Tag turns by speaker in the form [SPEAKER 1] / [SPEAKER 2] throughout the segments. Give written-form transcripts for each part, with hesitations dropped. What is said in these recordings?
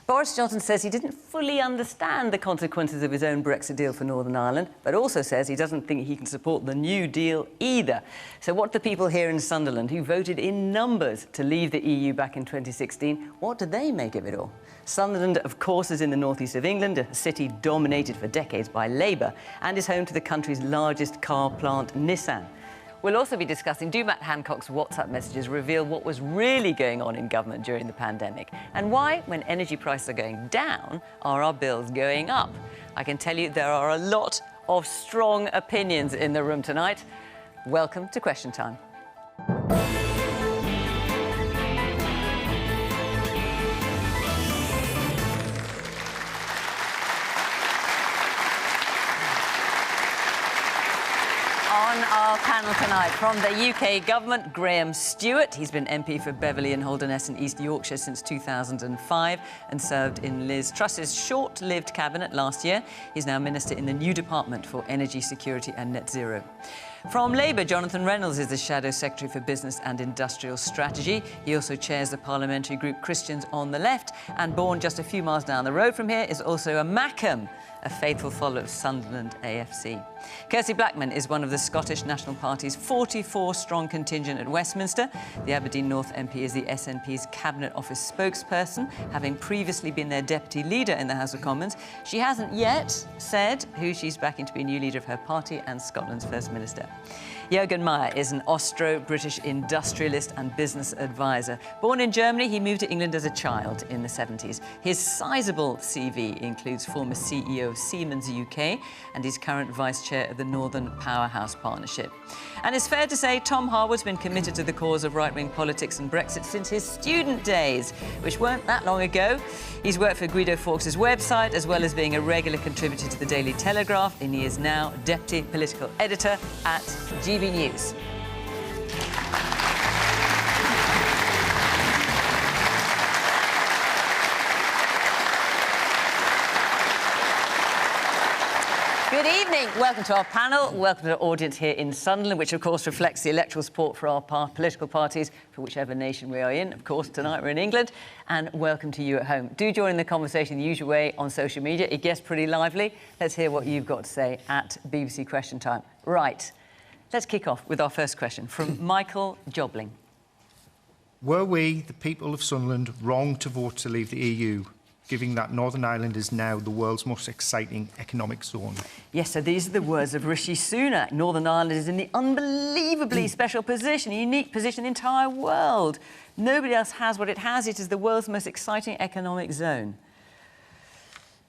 [SPEAKER 1] Boris Johnson says he didn't fully understand the consequences of his own Brexit deal for Northern Ireland, but also says he doesn't think he can support the new deal either. So what do the people here in Sunderland, who voted in numbers to leave the EU back in 2016, what do they make of it all? Sunderland, of course, is in the northeast of England, a city dominated for decades by Labour, and is home to the country's largest car plant, Nissan. We'll also be discussing, do Matt Hancock's WhatsApp messages reveal what was really going on in government during the pandemic? And why, when energy prices are going down, are our bills going up? I can tell you there are a lot of strong opinions in the room tonight. Welcome to Question Time. On our panel tonight, from the UK government, Graham Stuart. He's been MP for Beverley and Holderness in East Yorkshire since 2005 and served in Liz Truss's short-lived cabinet last year. He's now Minister in the new Department for Energy Security and Net Zero. From Labour, Jonathan Reynolds is the Shadow Secretary for Business and Industrial Strategy. He also chairs the parliamentary group Christians on the Left, and born just a few miles down the road from here is also a Mackem, a faithful follower of Sunderland AFC. Kirsty Blackman is one of the Scottish National Party's 44-strong contingent at Westminster. The Aberdeen North MP is the SNP's Cabinet Office spokesperson, having previously been their deputy leader in the House of Commons. She hasn't yet said who she's backing to be new leader of her party and Scotland's First Minister. Juergen Maier is an Austro-British industrialist and business advisor. Born in Germany, he moved to England as a child in the 70s. His sizable CV includes former CEO of Siemens UK and he's current vice chair of the Northern Powerhouse Partnership. And it's fair to say Tom Harwood's been committed to the cause of right-wing politics and Brexit since his student days, which weren't that long ago. He's worked for Guido Fawkes' website, as well as being a regular contributor to the Daily Telegraph, and he is now Deputy Political Editor at GB News. Good evening. Welcome to our panel. Welcome to our audience here in Sunderland, which of course reflects the electoral support for our political parties for whichever nation we are in. Of course, tonight we're in England. And welcome to you at home. Do join in the conversation the usual way on social media. It gets pretty lively. Let's hear what you've got to say at BBC Question Time. Right. Let's kick off with our first question from Michael Jobling.
[SPEAKER 2] Were we, the people of Sunderland, wrong to vote to leave the EU, given that Northern Ireland is now the world's most exciting economic zone?
[SPEAKER 1] Yes, so these are the words of Rishi Sunak. Northern Ireland is in the unbelievably special position, a unique position in the entire world. Nobody else has what it has. It is the world's most exciting economic zone.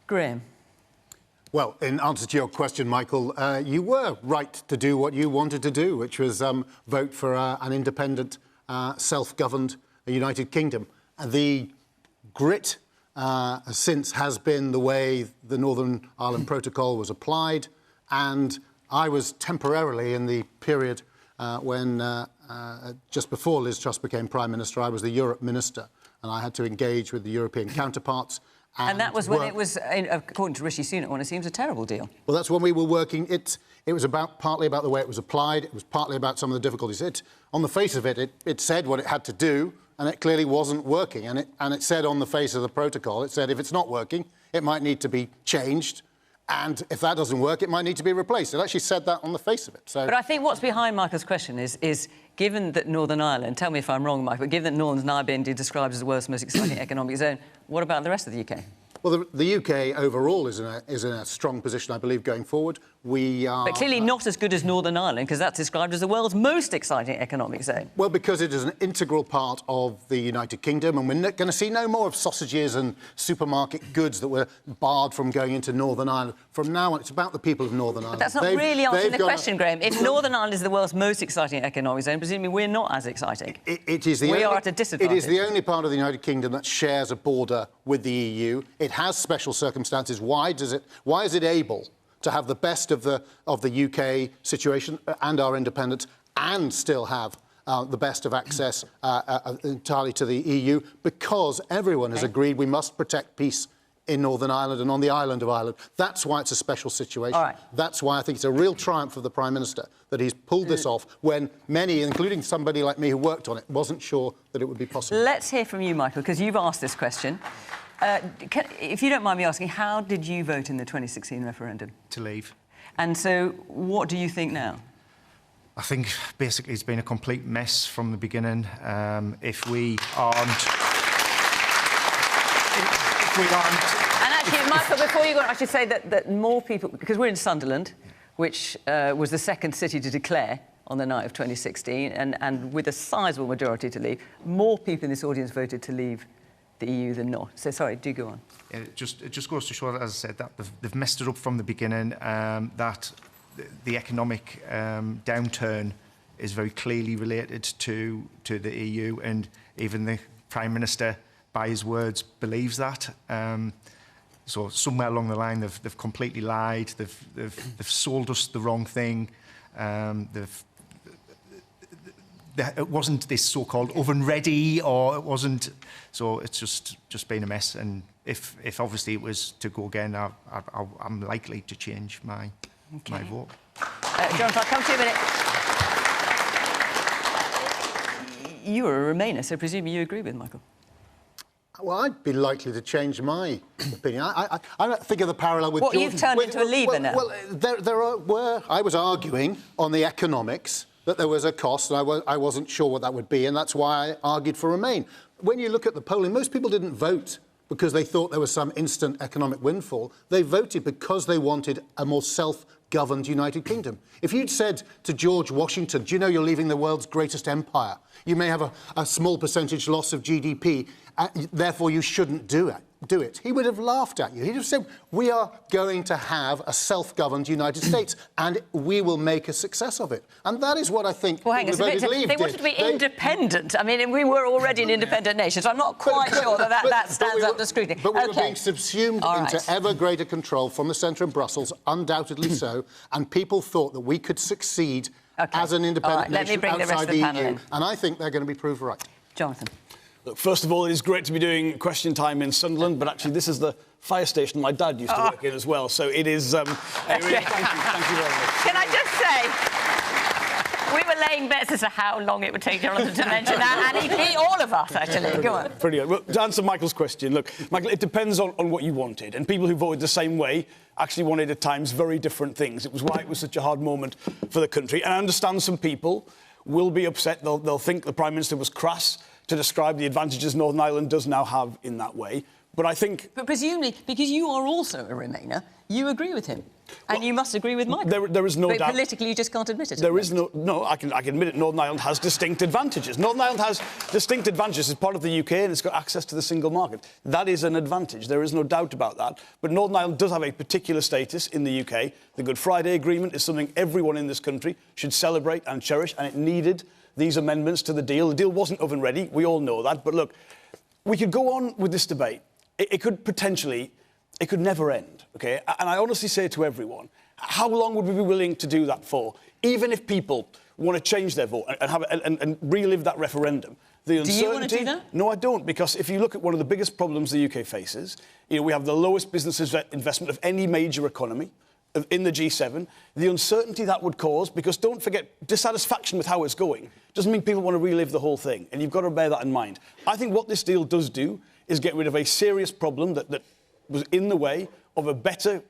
[SPEAKER 1] Graham.
[SPEAKER 3] Well, in answer to your question, Michael, you were right to do what you wanted to do, which was vote for an independent, self-governed United Kingdom. The grit since has been the way the Northern Ireland Protocol was applied, and I was temporarily in the period when, just before Liz Truss became Prime Minister, I was the Europe Minister, and I had to engage with the European counterparts.
[SPEAKER 1] And that was when it was, according to Rishi Sunak, when it seems a terrible deal.
[SPEAKER 3] Well, that's when we were working. It was partly about the way it was applied. It was partly about some of the difficulties. On the face of it, it said what it had to do, and it clearly wasn't working. And it said on the face of the protocol, it said if it's not working, it might need to be changed. And if that doesn't work, it might need to be replaced. It actually said that on the face of it. So.
[SPEAKER 1] But I think what's behind Michael's question is given that Northern Ireland, tell me if I'm wrong, Michael, but given that Northern's now being described as the world's most exciting economic zone, what about the rest of the UK?
[SPEAKER 3] Well, the UK overall is in a strong position, I believe, going forward. We are...
[SPEAKER 1] But clearly not as good as Northern Ireland, because that's described as the world's most exciting economic zone.
[SPEAKER 3] Well, because it is an integral part of the United Kingdom, and we're going to see no more of sausages and supermarket goods that were barred from going into Northern Ireland. From now on, it's about the people of Northern Ireland.
[SPEAKER 1] But that's not really answering the question, Graham. If Northern Ireland is the world's most exciting economic zone, presumably we're not as exciting.
[SPEAKER 3] We
[SPEAKER 1] are at a disadvantage.
[SPEAKER 3] It is the only part of the United Kingdom that shares a border with the EU. It has special circumstances. Why is it able to have the best of the UK situation and our independence and still have the best of access entirely to the EU? Because everyone has agreed we must protect peace in Northern Ireland and on the island of Ireland. That's why it's a special situation.
[SPEAKER 1] All right.
[SPEAKER 3] That's why I think it's a real triumph of the Prime Minister that he's pulled this off when many, including somebody like me who worked on it, wasn't sure that it would be possible.
[SPEAKER 1] Let's hear from you, Michael, because you've asked this question. If you don't mind me asking, how did you vote in the 2016 referendum?
[SPEAKER 2] To leave.
[SPEAKER 1] And so, what do you think now?
[SPEAKER 2] I think basically it's been a complete mess from the beginning. If we aren't...
[SPEAKER 1] And actually, Michael, before you go on, I should say that more people... Because we're in Sunderland, which was the second city to declare on the night of 2016, and with a sizable majority to leave, more people in this audience voted to leave the EU than not. So, sorry, do go on.
[SPEAKER 2] It just goes to show that, as I said, that they've messed it up from the beginning, that the economic downturn is very clearly related to the EU, and even the Prime Minister, by his words, believes that. So somewhere along the line, they've completely lied. They've sold us the wrong thing. It wasn't this so-called oven ready, or it wasn't. So it's just been a mess. And if obviously it was to go again, I'm likely to change my vote.
[SPEAKER 1] Jonathan, I'll come to you in a minute. You are a Remainer, so presumably you agree with Michael.
[SPEAKER 3] Well, I'd be likely to change my opinion. I think of the parallel with...
[SPEAKER 1] What, you've turned into a Leaver now?
[SPEAKER 3] Well, I was arguing on the economics that there was a cost, and I wasn't sure what that would be, and that's why I argued for Remain. When you look at the polling, most people didn't vote because they thought there was some instant economic windfall. They voted because they wanted a more self-governed United Kingdom. If you'd said to George Washington, do you know you're leaving the world's greatest empire? You may have a small percentage loss of GDP, therefore you shouldn't do it. He would have laughed at you. He'd have said, we are going to have a self-governed United States and we will make a success of it. And that is what I think
[SPEAKER 1] well, hang on, they wanted to be independent. I mean, we were already an independent nation, so I'm not quite sure that stands up to scrutiny.
[SPEAKER 3] But we were being subsumed into ever greater control from the centre in Brussels, undoubtedly so, and people thought that we could succeed as an independent nation outside the EU. And I think they're going to be proved right.
[SPEAKER 1] Jonathan.
[SPEAKER 4] Look, first of all, it is great to be doing Question Time in Sunderland, but actually this is the fire station my dad used to work in as well, so it is... Thank you very much.
[SPEAKER 1] Can I just say, we were laying bets as to how long it would take Jonathan to mention that, and he beat all of us, actually. Go on.
[SPEAKER 4] Brilliant. Well, to answer Michael's question, look, Michael, it depends on what you wanted, and people who voted the same way actually wanted at times very different things. It was why it was such a hard moment for the country, and I understand some people will be upset. They'll think the Prime Minister was crass to describe the advantages Northern Ireland does now have in that way. But I think... But
[SPEAKER 1] presumably, because you are also a Remainer, you agree with him. And you must agree with Michael.
[SPEAKER 4] There is no doubt...
[SPEAKER 1] But politically, you just can't admit it.
[SPEAKER 4] There is no... I can admit it, Northern Ireland has distinct advantages. Northern Ireland has distinct advantages as part of the UK, and it's got access to the single market. That is an advantage. There is no doubt about that. But Northern Ireland does have a particular status in the UK. The Good Friday Agreement is something everyone in this country should celebrate and cherish, and it needed these amendments to the deal. The deal wasn't oven ready. We all know that. But look, we could go on with this debate. It could potentially... It could never end, OK? And I honestly say to everyone, how long would we be willing to do that for? Even if people want to change their vote and relive that referendum. The uncertainty...
[SPEAKER 1] Do you want to do that?
[SPEAKER 4] No, I don't, because if you look at one of the biggest problems the UK faces, you know, we have the lowest business investment of any major economy in the G7. The uncertainty that would cause, because don't forget, dissatisfaction with how it's going doesn't mean people want to relive the whole thing, and you've got to bear that in mind. I think what this deal does do is get rid of a serious problem that was in the way of a better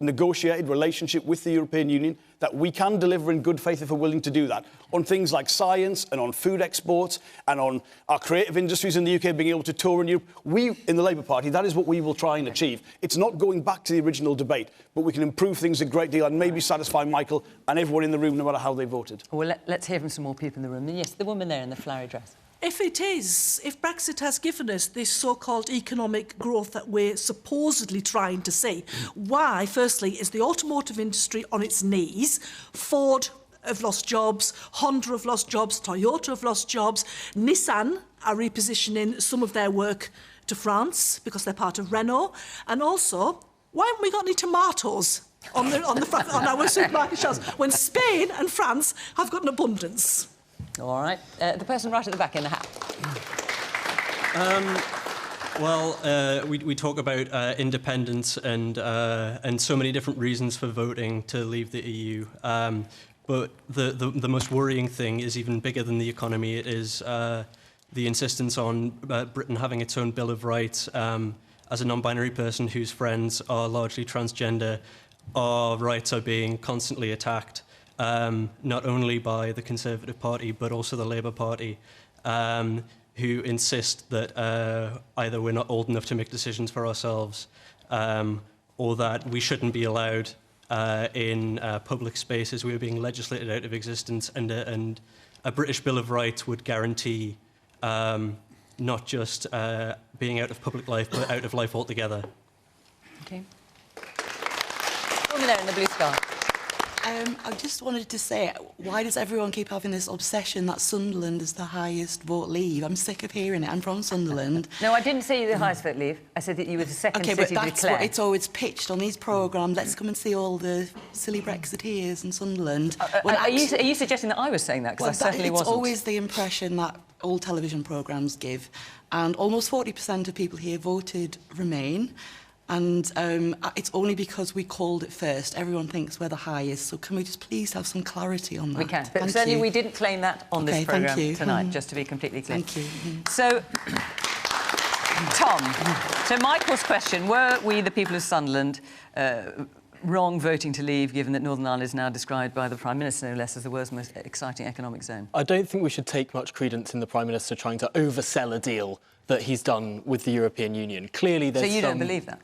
[SPEAKER 4] negotiated relationship with the European Union, that we can deliver in good faith if we're willing to do that, on things like science and on food exports and on our creative industries in the UK being able to tour in Europe. We, in the Labour Party, that is what we will try and achieve. It's not going back to the original debate, but we can improve things a great deal and maybe satisfy Michael and everyone in the room, no matter how they voted.
[SPEAKER 1] Well, let's hear from some more people in the room. And yes, the woman there in the flowery dress.
[SPEAKER 5] If Brexit has given us this so-called economic growth that we're supposedly trying to see, why, firstly, is the automotive industry on its knees? Ford have lost jobs, Honda have lost jobs, Toyota have lost jobs, Nissan are repositioning some of their work to France because they're part of Renault, and also, why haven't we got any tomatoes on our supermarket shelves when Spain and France have got an abundance?
[SPEAKER 1] All right. The person right at the back in the hat.
[SPEAKER 6] We talk about independence and so many different reasons for voting to leave the EU. But the most worrying thing is even bigger than the economy. It is the insistence on Britain having its own Bill of Rights, as a non-binary person whose friends are largely transgender, our rights are being constantly attacked, not only by the Conservative Party, but also the Labour Party, who insist that either we're not old enough to make decisions for ourselves, or that we shouldn't be allowed in public spaces. We are being legislated out of existence, and a British Bill of Rights would guarantee not just being out of public life, but out of life altogether.
[SPEAKER 1] Okay. Woman there in the blue scarf.
[SPEAKER 7] I just wanted to say, why does everyone keep having this obsession that Sunderland is the highest vote leave? I'm sick of hearing it. I'm from Sunderland.
[SPEAKER 1] No, I didn't say you were the highest vote leave. I said that you were the second city to declare.
[SPEAKER 7] Okay, but that's what it's always pitched on these programmes. Let's come and see all the silly Brexiteers in Sunderland.
[SPEAKER 1] Are you suggesting that I was saying that? Because I certainly wasn't.
[SPEAKER 7] It's always the impression that all television programmes give. And almost 40% of people here voted Remain. And it's only because we called it first. Everyone thinks we're the highest. So can we just please have some clarity on that?
[SPEAKER 1] We can. But certainly we didn't claim that on this programme tonight, just to be completely clear.
[SPEAKER 7] Thank you.
[SPEAKER 1] So, Tom, so Michael's question, were we, the people of Sunderland, wrong voting to leave, given that Northern Ireland is now described by the Prime Minister, no less, as the world's most exciting economic zone?
[SPEAKER 8] I don't think we should take much credence in the Prime Minister trying to oversell a deal that he's done with the European Union. Clearly there's
[SPEAKER 1] So you don't believe that?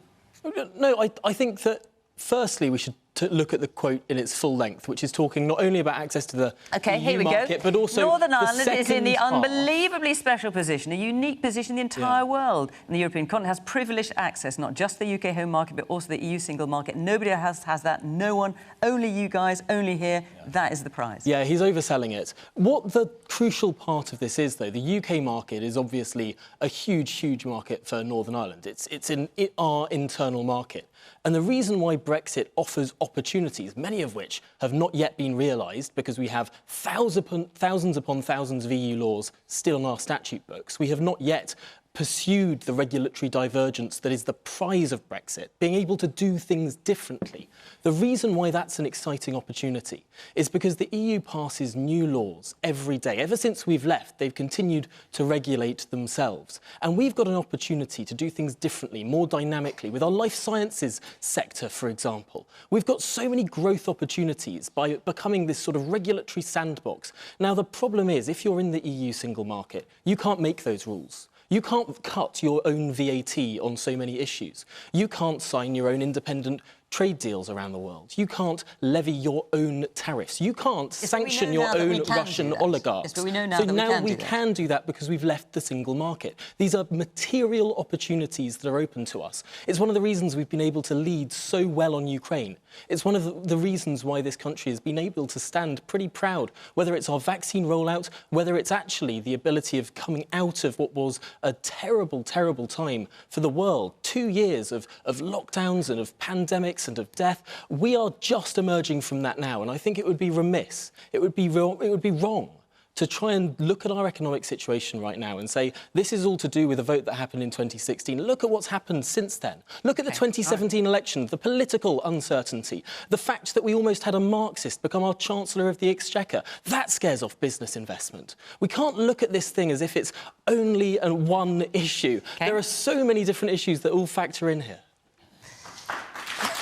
[SPEAKER 8] No, I think that, firstly, we should look at the quote in its full length, which is talking not only about access to the EU market, but also
[SPEAKER 1] Northern Ireland is in the
[SPEAKER 8] half.
[SPEAKER 1] unbelievably special position, a unique position in the entire world. And the European continent has privileged access, not just the UK home market, but also the EU single market. Nobody else has that. No one. Only you guys, only here. That is the prize.
[SPEAKER 8] Yeah, he's overselling it. What the crucial part of this is, though, the UK market is obviously a huge, huge market for Northern Ireland. It's in our internal market. And the reason why Brexit offers opportunities, many of which have not yet been realised because we have thousands upon thousands of EU laws still in our statute books. We have not yet pursued the regulatory divergence that is the prize of Brexit, being able to do things differently. The reason why that's an exciting opportunity is because the EU passes new laws every day. Ever since we've left, they've continued to regulate themselves. And we've got an opportunity to do things differently, more dynamically, with our life sciences sector, for example. We've got so many growth opportunities by becoming this sort of regulatory sandbox. Now, the problem is, if you're in the EU single market, you can't make those rules. You can't cut your own VAT on so many issues. You can't sign your own independent trade deals around the world. You can't levy your own tariffs. You can't sanction your own Russian oligarchs.
[SPEAKER 1] Yes, but we know now
[SPEAKER 8] so
[SPEAKER 1] that
[SPEAKER 8] now
[SPEAKER 1] we
[SPEAKER 8] can do that because we've left the single market. These are material opportunities that are open to us. It's one of the reasons we've been able to lead so well on Ukraine. It's one of the reasons why this country has been able to stand pretty proud, whether it's our vaccine rollout, whether it's actually the ability of coming out of what was a terrible, terrible time for the world. 2 years of lockdowns and of pandemics and of death. We are just emerging from that now, and I think it would be remiss, it would be wrong to try and look at our economic situation right now and say, this is all to do with a vote that happened in 2016. Look at what's happened since then. Look at the 2017 election, the political uncertainty, the fact that we almost had a Marxist become our Chancellor of the Exchequer. That scares off business investment. We can't look at this thing as if it's only one issue. There are so many different issues that all factor in here.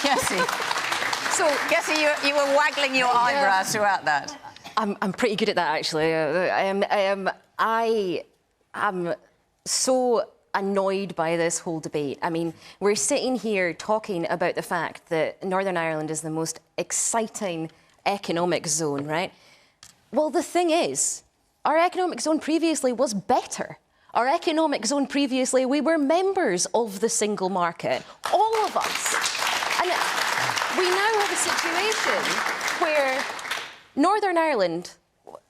[SPEAKER 1] Kirsty. So, Kirsty, you were waggling your eyebrows throughout that.
[SPEAKER 9] I'm pretty good at that, actually. I am so annoyed by this whole debate. I mean, we're sitting here talking about the fact that Northern Ireland is the most exciting economic zone, right? Well, the thing is, our economic zone previously was better. Our economic zone previously, we were members of the single market, all of us. And we now have a situation where Northern Ireland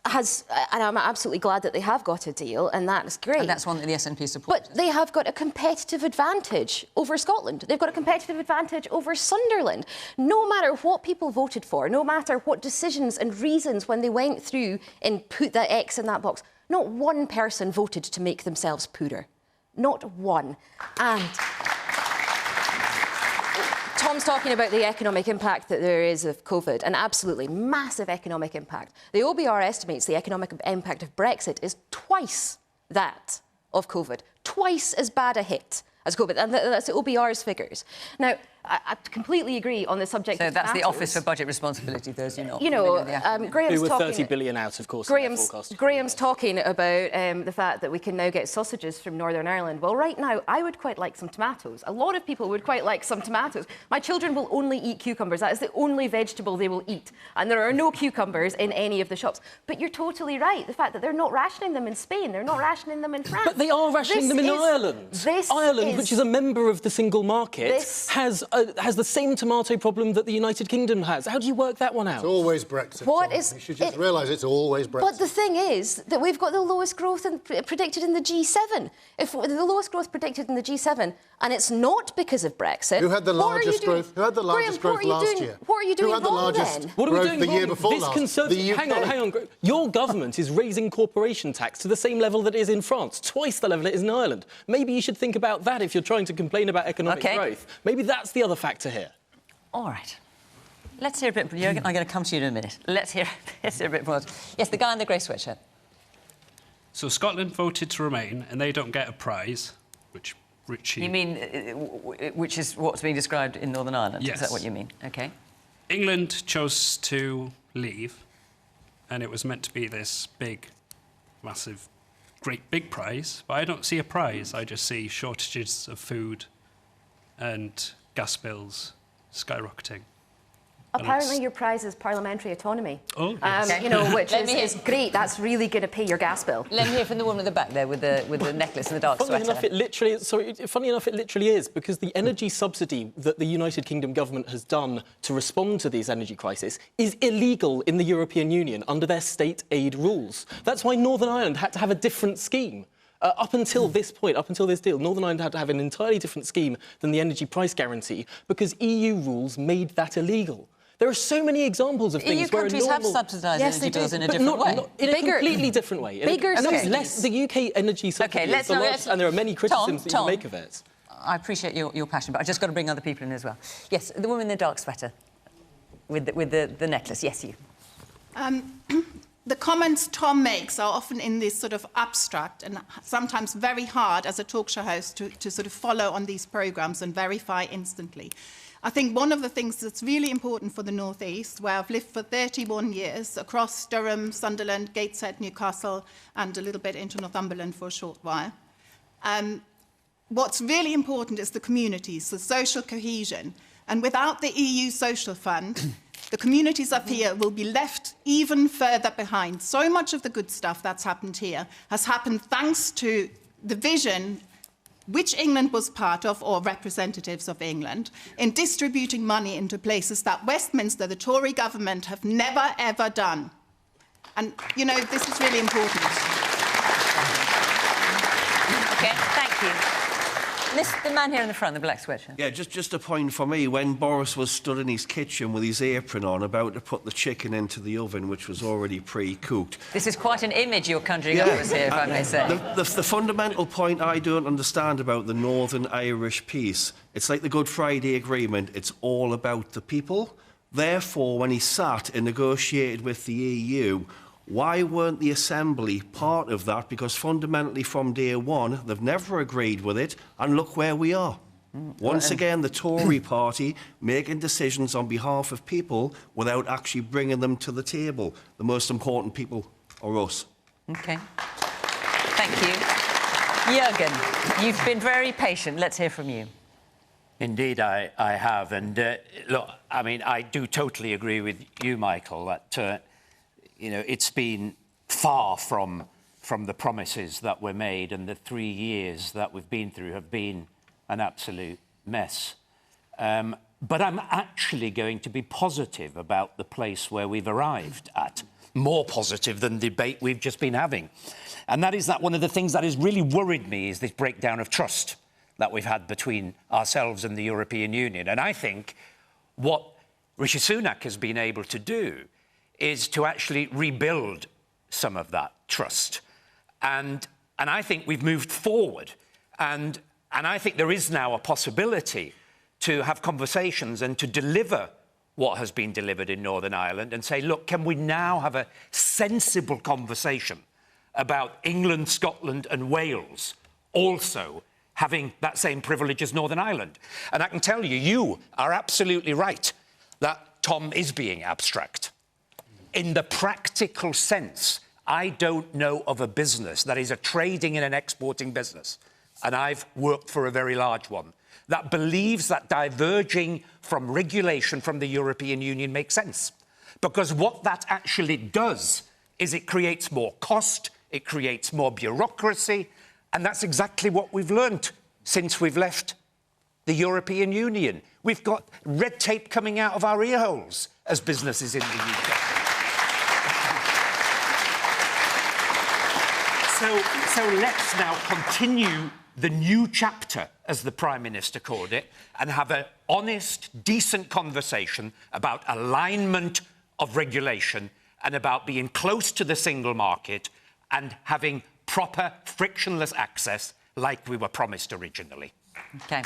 [SPEAKER 9] has, and I'm absolutely glad that they have got a deal, and that's great.
[SPEAKER 1] And that's one that the SNP supports.
[SPEAKER 9] But they have got a competitive advantage over Scotland. They've got a competitive advantage over Sunderland. No matter what people voted for, no matter what decisions and reasons when they went through and put that X in that box, not one person voted to make themselves poorer. Not one. And Tom's talking about the economic impact that there is of COVID, an absolutely massive economic impact. The OBR estimates the economic impact of Brexit is twice that of COVID, twice as bad a hit as COVID. And that's the OBR's figures. Now, I completely agree on the subject of
[SPEAKER 1] that's the
[SPEAKER 9] tomatoes.
[SPEAKER 1] Office for Budget Responsibility, those you're not.
[SPEAKER 9] You know, Graham's
[SPEAKER 8] we were
[SPEAKER 9] talking...
[SPEAKER 8] 30 billion out, of course.
[SPEAKER 9] Graham's talking about the fact that we can now get sausages from Northern Ireland. Well, right now, I would quite like some tomatoes. A lot of people would quite like some tomatoes. My children will only eat cucumbers. That is the only vegetable they will eat. And there are no cucumbers in any of the shops. But you're totally right. The fact that they're not rationing them in Spain, they're not rationing them in France.
[SPEAKER 8] But they are rationing them in Ireland. Ireland, which is a member of the single market, has the same tomato problem that the United Kingdom has. How do you work that one out?
[SPEAKER 3] It's always Brexit. You should just realise it's always Brexit.
[SPEAKER 9] But the thing is that we've got the lowest growth predicted in the G7. If the lowest growth predicted in the G7, and it's not because of Brexit.
[SPEAKER 3] Who had the largest growth? Who had the largest growth last year?
[SPEAKER 9] What are you doing wrong then?
[SPEAKER 8] What are we doing
[SPEAKER 3] the
[SPEAKER 8] wrong?
[SPEAKER 3] year before
[SPEAKER 8] This
[SPEAKER 3] last?
[SPEAKER 8] Conservative... Hang on. Your government is raising corporation tax to the same level that it is in France, twice the level it is in Ireland. Maybe you should think about that if you're trying to complain about economic growth. Maybe that's the other factor here.
[SPEAKER 1] All right. Let's hear a bit from Juergen. I'm going to come to you in a minute. Let's hear a bit more. Yes, the guy in the grey sweatshirt.
[SPEAKER 10] So Scotland voted to remain, and they don't get a prize, which Richie...
[SPEAKER 1] You mean, which is what's being described in Northern Ireland?
[SPEAKER 10] Yes.
[SPEAKER 1] Is that what you mean? OK.
[SPEAKER 10] England chose to leave, and it was meant to be this big, massive, great big prize, but I don't see a prize. I just see shortages of food and gas bills skyrocketing.
[SPEAKER 9] Apparently your prize is parliamentary autonomy.
[SPEAKER 10] Oh, yes.
[SPEAKER 9] You know, which is great. That's really going to pay your gas bill.
[SPEAKER 1] Let me hear from the woman at the back there with the necklace and the dark sweater.
[SPEAKER 8] Funny enough, it literally is, because the energy subsidy that the United Kingdom government has done to respond to these energy crises is illegal in the European Union under their state aid rules. That's why Northern Ireland had to have a different scheme. Up until this point, up until this deal, Northern Ireland had to have an entirely different scheme than the energy price guarantee because EU rules made that illegal. There are so many examples of things where
[SPEAKER 1] countries have subsidised energy bills in a different way.
[SPEAKER 8] In a completely different way. The UK energy subsidy is the largest, and there are many criticisms that you can make of it.
[SPEAKER 1] I appreciate your passion, but I've just got to bring other people in as well. Yes, the woman in the dark sweater with the necklace. Yes, you.
[SPEAKER 11] The comments Tom makes are often in this sort of abstract and sometimes very hard as a talk show host to sort of follow on these programmes and verify instantly. I think one of the things that's really important for the North East, where I've lived for 31 years, across Durham, Sunderland, Gateshead, Newcastle, and a little bit into Northumberland for a short while, what's really important is the communities, the social cohesion. And without the EU Social Fund, the communities up here will be left even further behind. So much of the good stuff that's happened here has happened thanks to the vision which England was part of, or representatives of England, in distributing money into places that Westminster, the Tory government, have never, ever done. And, you know, this is really important.
[SPEAKER 1] OK, thank you. The man here in the front, the black sweatshirt.
[SPEAKER 12] Yeah, just a point for me. When Boris was stood in his kitchen with his apron on, about to put the chicken into the oven, which was already pre-cooked.
[SPEAKER 1] This is quite an image you're conjuring up us here, if I may say.
[SPEAKER 12] The fundamental point I don't understand about the Northern Irish piece, it's like the Good Friday Agreement. It's all about the people. Therefore, when he sat and negotiated with the EU, why weren't the Assembly part of that? Because fundamentally from day one, they've never agreed with it, and look where we are. Once again, the Tory party making decisions on behalf of people without actually bringing them to the table. The most important people are us.
[SPEAKER 1] OK. Thank you. Juergen, you've been very patient. Let's hear from you.
[SPEAKER 13] Indeed, I have. And, look, I mean, I do totally agree with you, Michael, that... you know, it's been far from the promises that were made, and the 3 years that we've been through have been an absolute mess. But I'm actually going to be positive about the place where we've arrived at, more positive than the debate we've just been having. And that is that one of the things that has really worried me is this breakdown of trust that we've had between ourselves and the European Union. And I think what Rishi Sunak has been able to do is to actually rebuild some of that trust. And I think we've moved forward. And I think there is now a possibility to have conversations and to deliver what has been delivered in Northern Ireland and say, look, can we now have a sensible conversation about England, Scotland and Wales also having that same privilege as Northern Ireland. And I can tell you, you are absolutely right that Tom is being abstract. In the practical sense, I don't know of a business that is a trading and an exporting business, and I've worked for a very large one, that believes that diverging from regulation from the European Union makes sense. Because what that actually does is it creates more cost, it creates more bureaucracy, and that's exactly what we've learnt since we've left the European Union. We've got red tape coming out of our ear holes as businesses in the UK. So let's now continue the new chapter, as the Prime Minister called it, and have an honest, decent conversation about alignment of regulation and about being close to the single market and having proper, frictionless access like we were promised originally.
[SPEAKER 1] OK.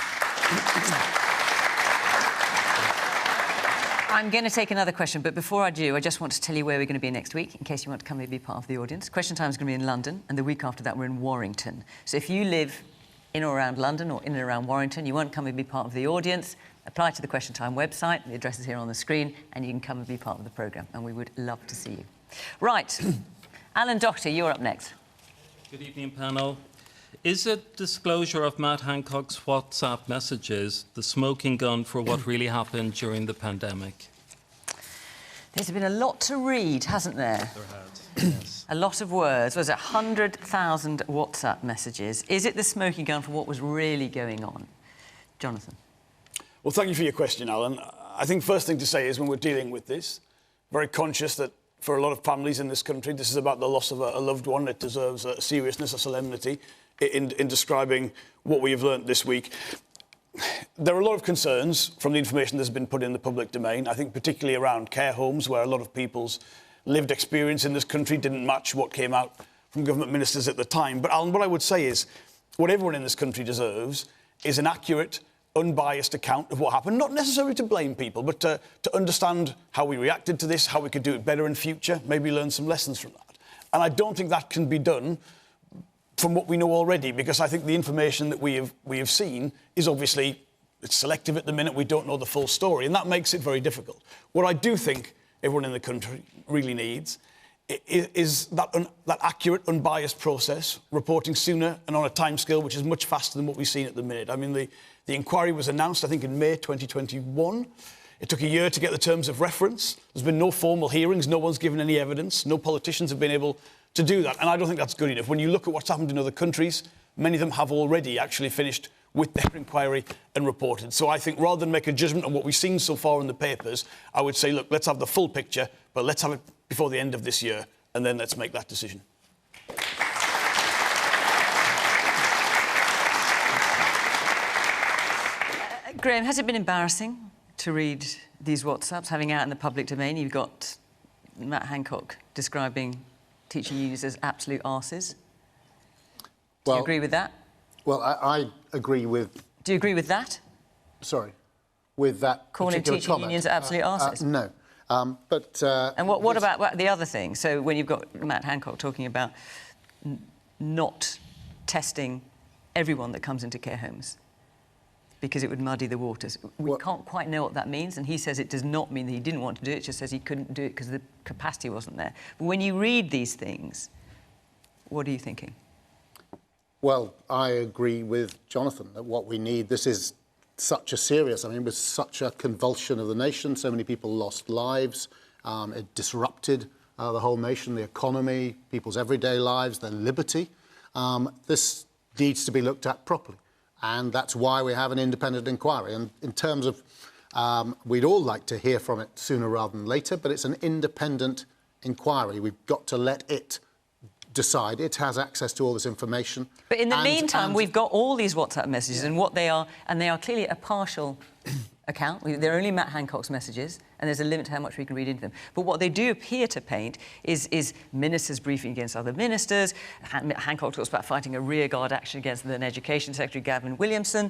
[SPEAKER 1] I'm going to take another question, but before I do, I just want to tell you where we're going to be next week, in case you want to come and be part of the audience. Question time is going to be in London, and the week after that we're in Warrington. So if you live in or around London or in and around Warrington, you want to come and be part of the audience, apply to the Question Time website. The address is here on the screen, and you can come and be part of the programme, and we would love to see you. Right. Alan Doherty, you're up next.
[SPEAKER 14] Good evening, panel. Is it disclosure of Matt Hancock's WhatsApp messages the smoking gun for what really happened during the pandemic?
[SPEAKER 1] There's been a lot to read, hasn't there?
[SPEAKER 14] There has, yes.
[SPEAKER 1] A lot of words. Was it 100,000 WhatsApp messages? Is it the smoking gun for what was really going on? Jonathan.
[SPEAKER 4] Well, thank you for your question, Alan. I think first thing to say is when we're dealing with this, very conscious that for a lot of families in this country, this is about the loss of a loved one. It deserves a seriousness, a solemnity in describing what we have learnt this week. There are a lot of concerns from the information that's been put in the public domain, I think particularly around care homes, where a lot of people's lived experience in this country didn't match what came out from government ministers at the time. But, Alan, what I would say is what everyone in this country deserves is an accurate, unbiased account of what happened, not necessarily to blame people, but to understand how we reacted to this, how we could do it better in future, maybe learn some lessons from that. And I don't think that can be done from what we know already, because I think the information that we have seen is obviously it's selective at the minute. We don't know the full story, and that makes it very difficult. What I do think everyone in the country really needs is that accurate, unbiased process, reporting sooner and on a timescale which is much faster than what we've seen at the minute. I mean, the inquiry was announced, I think, in May 2021. It took a year to get the terms of reference. There's been no formal hearings. No one's given any evidence. No politicians have been able to do that. And I don't think that's good enough. When you look at what's happened in other countries, many of them have already actually finished with their inquiry and reported. So I think rather than make a judgment on what we've seen so far in the papers, I would say, look, let's have the full picture, but let's have it before the end of this year, and then let's make that decision.
[SPEAKER 1] Graham, has it been embarrassing to read these WhatsApps, having out in the public domain? You've got Matt Hancock describing teaching unions as absolute arses. Do you agree with that?
[SPEAKER 3] Well, I agree with...
[SPEAKER 1] Do you agree with that?
[SPEAKER 3] Sorry, with that
[SPEAKER 1] calling
[SPEAKER 3] particular
[SPEAKER 1] teaching
[SPEAKER 3] comment?
[SPEAKER 1] unions absolute arses?
[SPEAKER 3] No.
[SPEAKER 1] And what about the other thing? So when you've got Matt Hancock talking about not testing everyone that comes into care homes because it would muddy the waters. We can't quite know what that means, and he says it does not mean that he didn't want to do it, it just says he couldn't do it because the capacity wasn't there. But when you read these things, what are you thinking?
[SPEAKER 3] Well, I agree with Jonathan that what we need, this is such a serious, I mean, it was such a convulsion of the nation, so many people lost lives, it disrupted the whole nation, the economy, people's everyday lives, their liberty. This needs to be looked at properly. And that's why we have an independent inquiry. And in terms of, we'd all like to hear from it sooner rather than later, but it's an independent inquiry. We've got to let it decide. It has access to all this information.
[SPEAKER 1] But in the meantime, we've got all these WhatsApp messages and what they are clearly a partial account. They're only Matt Hancock's messages, and there's a limit to how much we can read into them. But what they do appear to paint is ministers briefing against other ministers. Hancock talks about fighting a rearguard action against the then Education Secretary, Gavin Williamson.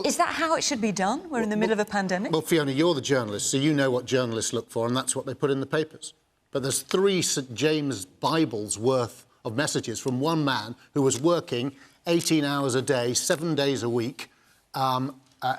[SPEAKER 1] Is that how it should be done? We're in the middle of a pandemic?
[SPEAKER 3] Well, Fiona, you're the journalist, so you know what journalists look for, and that's what they put in the papers. But there's 3 St James Bibles worth of messages from one man who was working 18 hours a day, 7 days a week.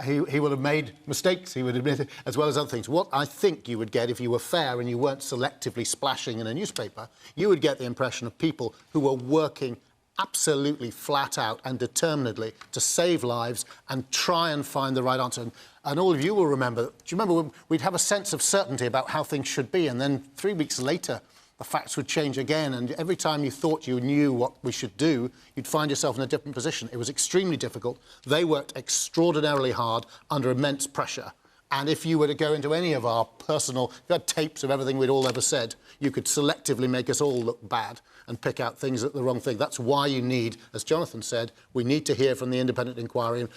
[SPEAKER 3] He will have made mistakes, he would admit it, as well as other things. What I think you would get if you were fair and you weren't selectively splashing in a newspaper, you would get the impression of people who were working absolutely flat out and determinedly to save lives and try and find the right answer. And all of you will remember, do you remember when we'd have a sense of certainty about how things should be, and then 3 weeks later, the facts would change again, and every time you thought you knew what we should do, you'd find yourself in a different position. It was extremely difficult. They worked extraordinarily hard under immense pressure. And if you were to go into any of our personal, if you had tapes of everything we'd all ever said, you could selectively make us all look bad and pick out things that the wrong thing. That's why you need, as Jonathan said, we need to hear from the independent inquiry.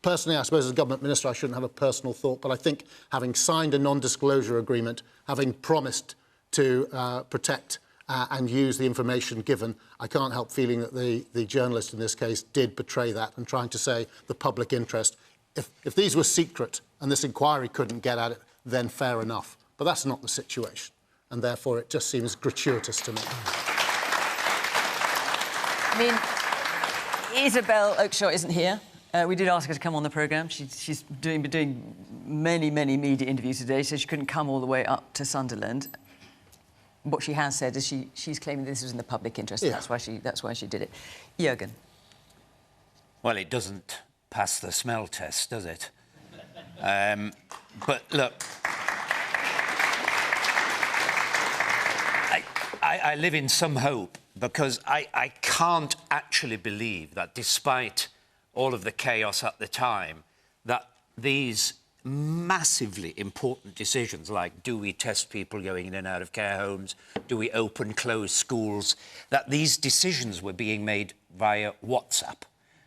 [SPEAKER 3] Personally, I suppose as a government minister, I shouldn't have a personal thought, but I think having signed a non-disclosure agreement, having promised to protect and use the information given, I can't help feeling that the journalist in this case did betray that and trying to say the public interest. If these were secret and this inquiry couldn't get at it, then fair enough. But that's not the situation, and therefore it just seems gratuitous to me.
[SPEAKER 1] I mean, Isabel Oakeshott isn't here. We did ask her to come on the programme. She's been doing many media interviews today, so she couldn't come all the way up to Sunderland. What she has said is she's claiming this was in the public interest. Yeah. That's why she did it. Juergen.
[SPEAKER 13] Well, it doesn't pass the smell test, does it? But look, I live in some hope, because I can't actually believe that despite all of the chaos at the time, that these massively important decisions, like do we test people going in and out of care homes, do we open, close schools, that these decisions were being made via WhatsApp.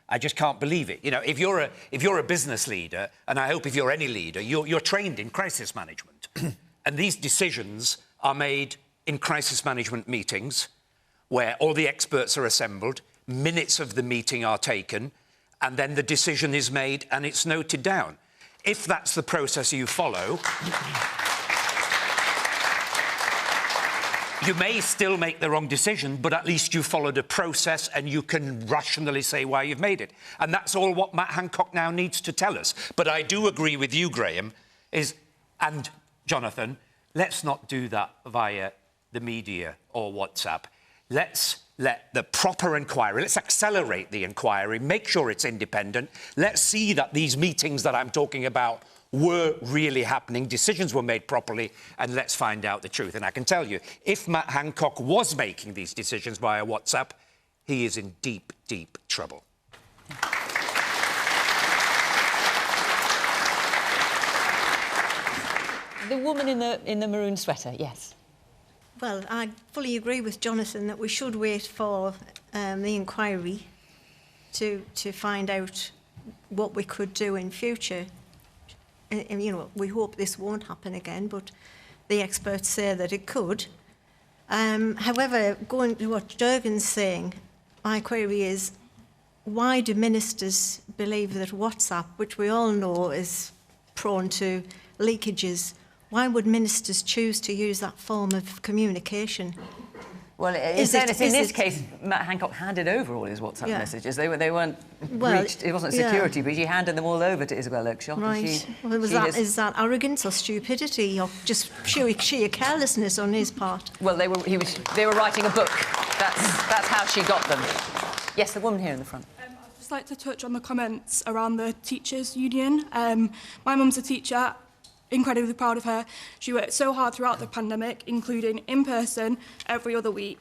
[SPEAKER 13] I just can't believe it. You know, if you're a business leader, and I hope if you're any leader, you're trained in crisis management, and these decisions are made in crisis management meetings, where all the experts are assembled, minutes of the meeting are taken, and then the decision is made and it's noted down. If that's the process you follow, you may still make the wrong decision, but at least you followed a process and you can rationally say why you've made it. And that's all what Matt Hancock now needs to tell us. But I do agree with you, Graham, and Jonathan, let's not do that via the media or WhatsApp. Let's let the proper inquiry, let's accelerate the inquiry, make sure it's independent. Let's see that these meetings that I'm talking about were really happening, decisions were made properly, and let's find out the truth. And I can tell you, if Matt Hancock was making these decisions via WhatsApp, he is in deep, deep trouble.
[SPEAKER 1] The woman in the maroon sweater, yes.
[SPEAKER 15] Well, I fully agree with Jonathan that we should wait for the inquiry to find out what we could do in future. And, you know, we hope this won't happen again, but the experts say that it could. However, going to what Juergen's saying, my query is, why do ministers believe that WhatsApp, which we all know is prone to leakages, why would ministers choose to use that form of communication?
[SPEAKER 1] Well, in this case, Matt Hancock handed over all his WhatsApp messages. They weren't breached. It wasn't security, but he handed them all over to Isabel Oakeshott.
[SPEAKER 15] Right. Is that arrogance or stupidity or just sheer carelessness on his part?
[SPEAKER 1] Well, they were writing a book. That's how she got them. Yes, the woman here in the front.
[SPEAKER 16] I'd just like to touch on the comments around the teachers' union. My mum's a teacher. Incredibly proud of her. She worked so hard throughout the pandemic, including in person every other week.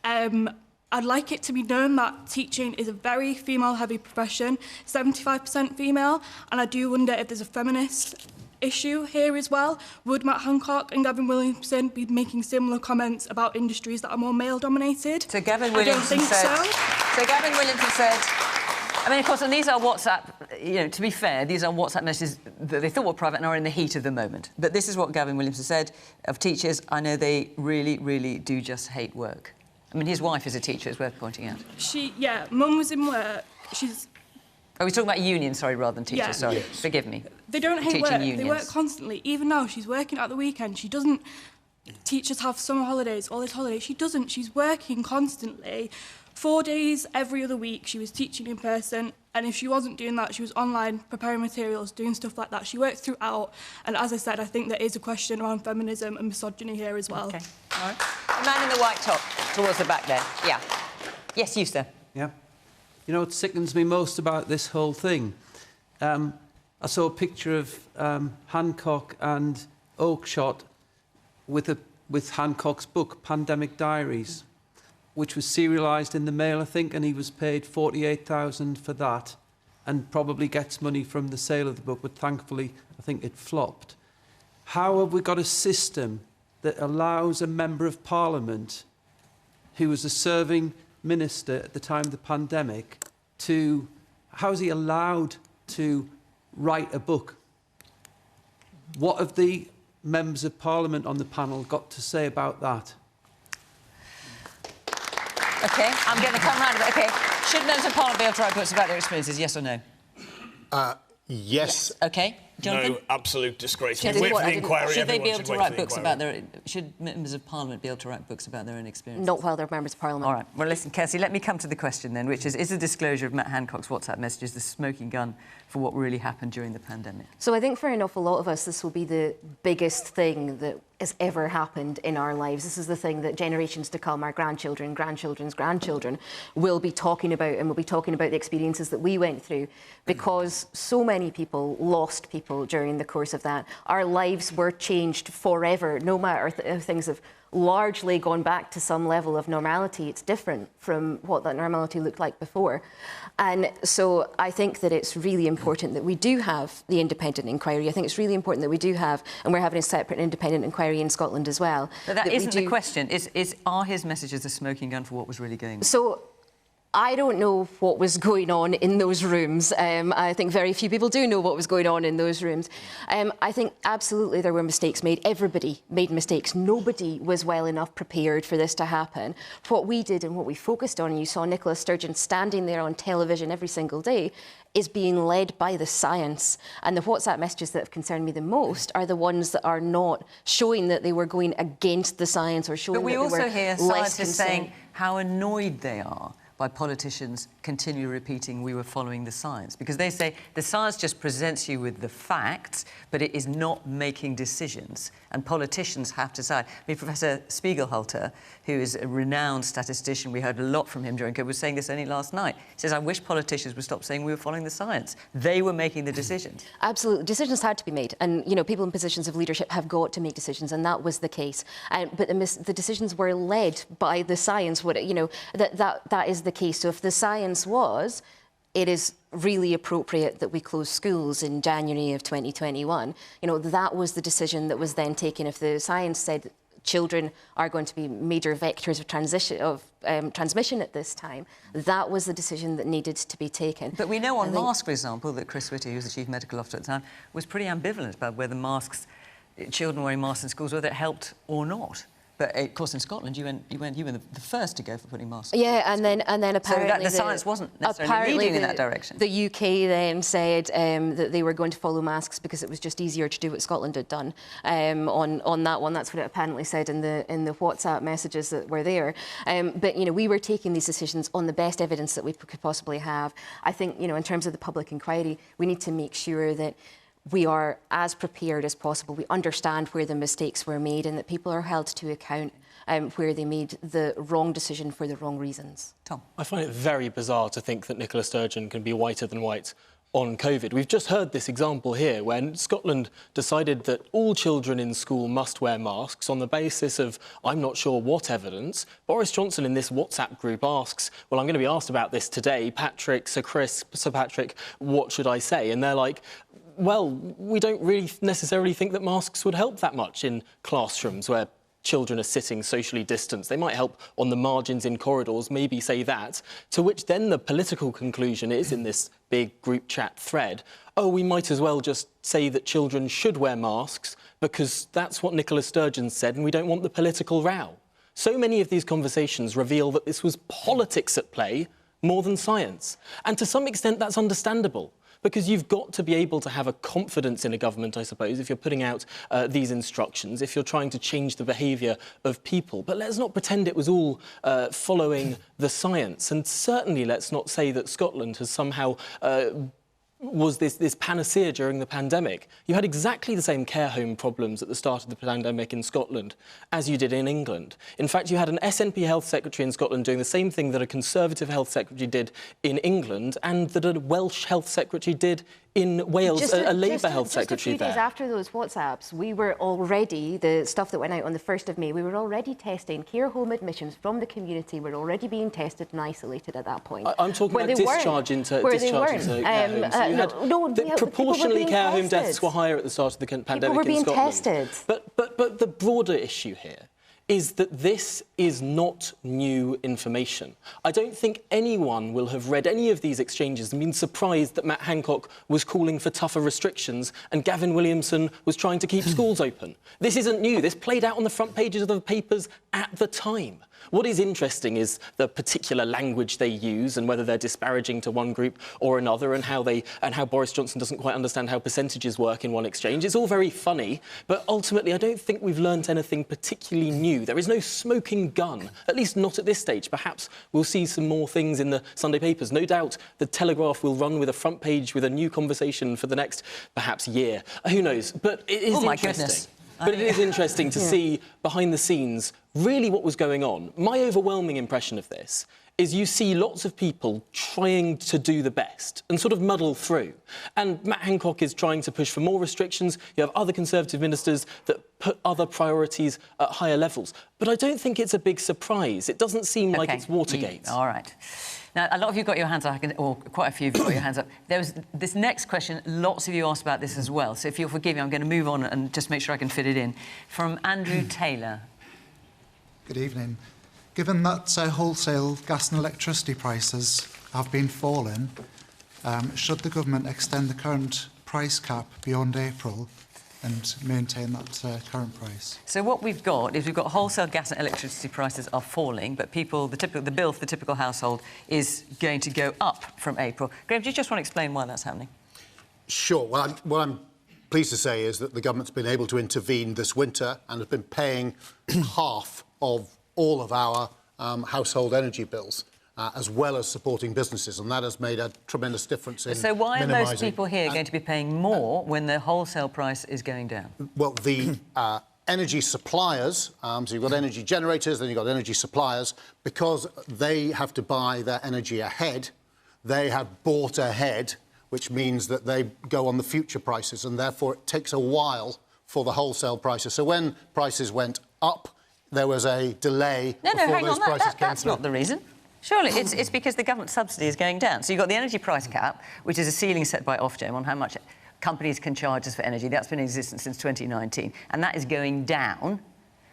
[SPEAKER 16] I'd like it to be known that teaching is a very female-heavy profession, 75% female, and I do wonder if there's a feminist issue here as well. Would Matt Hancock and Gavin Williamson be making similar comments about industries that are more male-dominated?
[SPEAKER 1] So Gavin Williamson So Gavin Williamson said, I mean, of course, and these are WhatsApp, you know, to be fair, these are WhatsApp messages that they thought were private and are in the heat of the moment. But this is what Gavin Williamson said of teachers. I know they really, really do just hate work. I mean, his wife is a teacher, it's worth pointing out.
[SPEAKER 16] Mum was in work.
[SPEAKER 1] Oh, we're talking about unions, sorry, rather than teachers, sorry. Yes. Forgive me.
[SPEAKER 16] They don't hate work,
[SPEAKER 1] unions.
[SPEAKER 16] They work constantly. Even now, she's working at the weekend. She doesn't... Teachers have summer holidays, all this holiday. She doesn't. She's working constantly 4 days every other week she was teaching in person, and if she wasn't doing that, she was online preparing materials, doing stuff like that. She worked throughout, and as I said, I think there is a question around feminism and misogyny here as well.
[SPEAKER 1] Okay, all right. The man in the white top towards the back there. Yeah. Yes, you, sir.
[SPEAKER 17] Yeah. You know what sickens me most about this whole thing? I saw a picture of Hancock and Oakeshott with Hancock's book, Pandemic Diaries, which was serialised in the Mail, I think, and he was paid $48,000 for that, and probably gets money from the sale of the book, but thankfully, I think it flopped. How have we got a system that allows a Member of Parliament, who was a serving minister at the time of the pandemic, how is he allowed to write a book? What have the Members of Parliament on the panel got to say about that?
[SPEAKER 1] OK, I'm going to come round a bit. OK, should Members of Parliament be able to write books about their experiences, yes or no?
[SPEAKER 3] Yes.
[SPEAKER 1] OK, Jonathan?
[SPEAKER 4] No, absolute disgrace.
[SPEAKER 1] Should
[SPEAKER 4] Wait for the inquiry.
[SPEAKER 1] Should they be able
[SPEAKER 4] Everyone
[SPEAKER 1] to
[SPEAKER 4] should
[SPEAKER 1] write
[SPEAKER 4] wait for
[SPEAKER 1] books
[SPEAKER 4] the
[SPEAKER 1] about
[SPEAKER 4] inquiry.
[SPEAKER 1] their... Should Members of Parliament be able to write books about their own experiences?
[SPEAKER 9] Not while they're Members of Parliament.
[SPEAKER 1] All right. Well, listen, Kirsty, let me come to the question then, which is the disclosure of Matt Hancock's WhatsApp messages the smoking gun for what really happened during the pandemic?
[SPEAKER 9] So I think for an awful lot of us, this will be the biggest thing that has ever happened in our lives. This is the thing that generations to come, our grandchildren, grandchildren's grandchildren, will be talking about, and will be talking about the experiences that we went through, because so many people lost people during the course of that. Our lives were changed forever, no matter if things have largely gone back to some level of normality. It's different from what that normality looked like before. And so I think that it's really important that we do have the independent inquiry. I think it's really important that we do have, and we're having a separate independent inquiry in Scotland as well.
[SPEAKER 1] But that isn't the question. Are his messages a smoking gun for what was really going on?
[SPEAKER 9] So I don't know what was going on in those rooms. I think very few people do know what was going on in those rooms. I think absolutely there were mistakes made. Everybody made mistakes. Nobody was well enough prepared for this to happen. What we did and what we focused on, and you saw Nicola Sturgeon standing there on television every single day, is being led by the science. And the WhatsApp messages that have concerned me the most are the ones that are not showing that they were going against the science or showing that they were less concerned.
[SPEAKER 1] But we also hear scientists saying how annoyed they are by politicians continually repeating we were following the science, because they say the science just presents you with the facts, but it is not making decisions, and politicians have to decide. I mean, Professor Spiegelhalter, who is a renowned statistician, we heard a lot from him during COVID, was saying this only last night. He says, I wish politicians would stop saying we were following the science. They were making the decisions.
[SPEAKER 9] Absolutely. Decisions had to be made, and, you know, people in positions of leadership have got to make decisions, and that was the case. But the decisions were led by the science. You know, that is the case. So if the science was, it is really appropriate that we close schools in January of 2021. You know, that was the decision that was then taken. If the science said children are going to be major vectors of transmission at this time, that was the decision that needed to be taken.
[SPEAKER 1] But we know on masks, for example, that Chris Whitty, who was the Chief Medical Officer at the time, was pretty ambivalent about whether children wearing masks in schools, whether it helped or not. But of course, in Scotland, you were the first to go for putting masks.
[SPEAKER 9] Yeah, and then apparently
[SPEAKER 1] so the science wasn't necessarily leading in that direction.
[SPEAKER 9] The UK then said that they were going to follow masks because it was just easier to do what Scotland had done. On that one, that's what it apparently said in the WhatsApp messages that were there. But you know, we were taking these decisions on the best evidence that we could possibly have. I think, you know, in terms of the public inquiry, we need to make sure that we are as prepared as possible. We understand where the mistakes were made and that people are held to account where they made the wrong decision for the wrong reasons.
[SPEAKER 1] Tom?
[SPEAKER 8] I find it very bizarre to think that Nicola Sturgeon can be whiter than white on COVID. We've just heard this example here when Scotland decided that all children in school must wear masks on the basis of I'm not sure what evidence. Boris Johnson in this WhatsApp group asks, well, I'm going to be asked about this today, Patrick, Sir Chris, Sir Patrick, what should I say? And they're like, well, we don't really necessarily think that masks would help that much in classrooms where children are sitting socially distanced. They might help on the margins in corridors, maybe say that, to which then the political conclusion is, in this big group chat thread, oh, we might as well just say that children should wear masks because that's what Nicola Sturgeon said and we don't want the political row. So many of these conversations reveal that this was politics at play more than science. And to some extent, that's understandable. because you've got to be able to have a confidence in a government, I suppose, if you're putting out these instructions, if you're trying to change the behaviour of people. But let's not pretend it was all following the science. And certainly let's not say that Scotland has somehow was this panacea during the pandemic. You had exactly the same care home problems at the start of the pandemic in Scotland as you did in England. In fact, you had an SNP health secretary in Scotland doing the same thing that a Conservative health secretary did in England and that a Welsh health secretary did in Wales, a Labour health secretary
[SPEAKER 9] Just a few
[SPEAKER 8] there.
[SPEAKER 9] days after those WhatsApps, we were already, the stuff that went out on the 1st of May, we were already testing care home admissions from the community, were already being tested and isolated at that point.
[SPEAKER 8] I'm talking about discharge into care homes. So you had proportionally care home deaths were higher at the start of the pandemic
[SPEAKER 9] People were being
[SPEAKER 8] in Scotland.
[SPEAKER 9] tested.
[SPEAKER 8] But the broader issue here is that this is not new information. I don't think anyone will have read any of these exchanges and been surprised that Matt Hancock was calling for tougher restrictions and Gavin Williamson was trying to keep schools open. This isn't new. This played out on the front pages of the papers at the time. What is interesting is the particular language they use and whether they're disparaging to one group or another, and how Boris Johnson doesn't quite understand how percentages work in one exchange. It's all very funny, but ultimately I don't think we've learnt anything particularly new. There is no smoking gun, at least not at this stage. Perhaps we'll see some more things in the Sunday papers. No doubt the Telegraph will run with a front page with a new conversation for the next, perhaps, year. Who knows? But it is interesting. But it is interesting to see behind the scenes really what was going on. My overwhelming impression of this is you see lots of people trying to do the best and sort of muddle through. And Matt Hancock is trying to push for more restrictions. You have other Conservative ministers that put other priorities at higher levels. But I don't think it's a big surprise. It doesn't seem like it's Watergate.
[SPEAKER 1] All right. Now, a lot of you got your hands up, or quite a few of you got your hands up. There was this next question, lots of you asked about this as well. So if you'll forgive me, I'm going to move on and just make sure I can fit it in. From Andrew Taylor.
[SPEAKER 18] Good evening. Given that wholesale gas and electricity prices have been falling, should the government extend the current price cap beyond April and maintain that current price?
[SPEAKER 1] So what we've got is we've got wholesale gas and electricity prices are falling, but the bill for the typical household is going to go up from April. Graham, do you just want to explain why that's happening?
[SPEAKER 3] Sure. Well, what I'm pleased to say is that the government's been able to intervene this winter and has been paying half of all of our household energy bills, as well as supporting businesses, and that has made a tremendous difference in
[SPEAKER 1] So why are those people here going to be paying more when the wholesale price is going down?
[SPEAKER 3] Well, the energy suppliers, so you've got energy generators, then you've got energy suppliers, because they have to buy their energy ahead, they have bought ahead, which means that they go on the future prices, and therefore it takes a while for the wholesale prices. So when prices went up, there was a delay before those prices came
[SPEAKER 1] that's not the reason. Surely it's because the government subsidy is going down. So you've got the energy price cap, which is a ceiling set by Ofgem on how much companies can charge us for energy. That's been in existence since 2019, and that is going down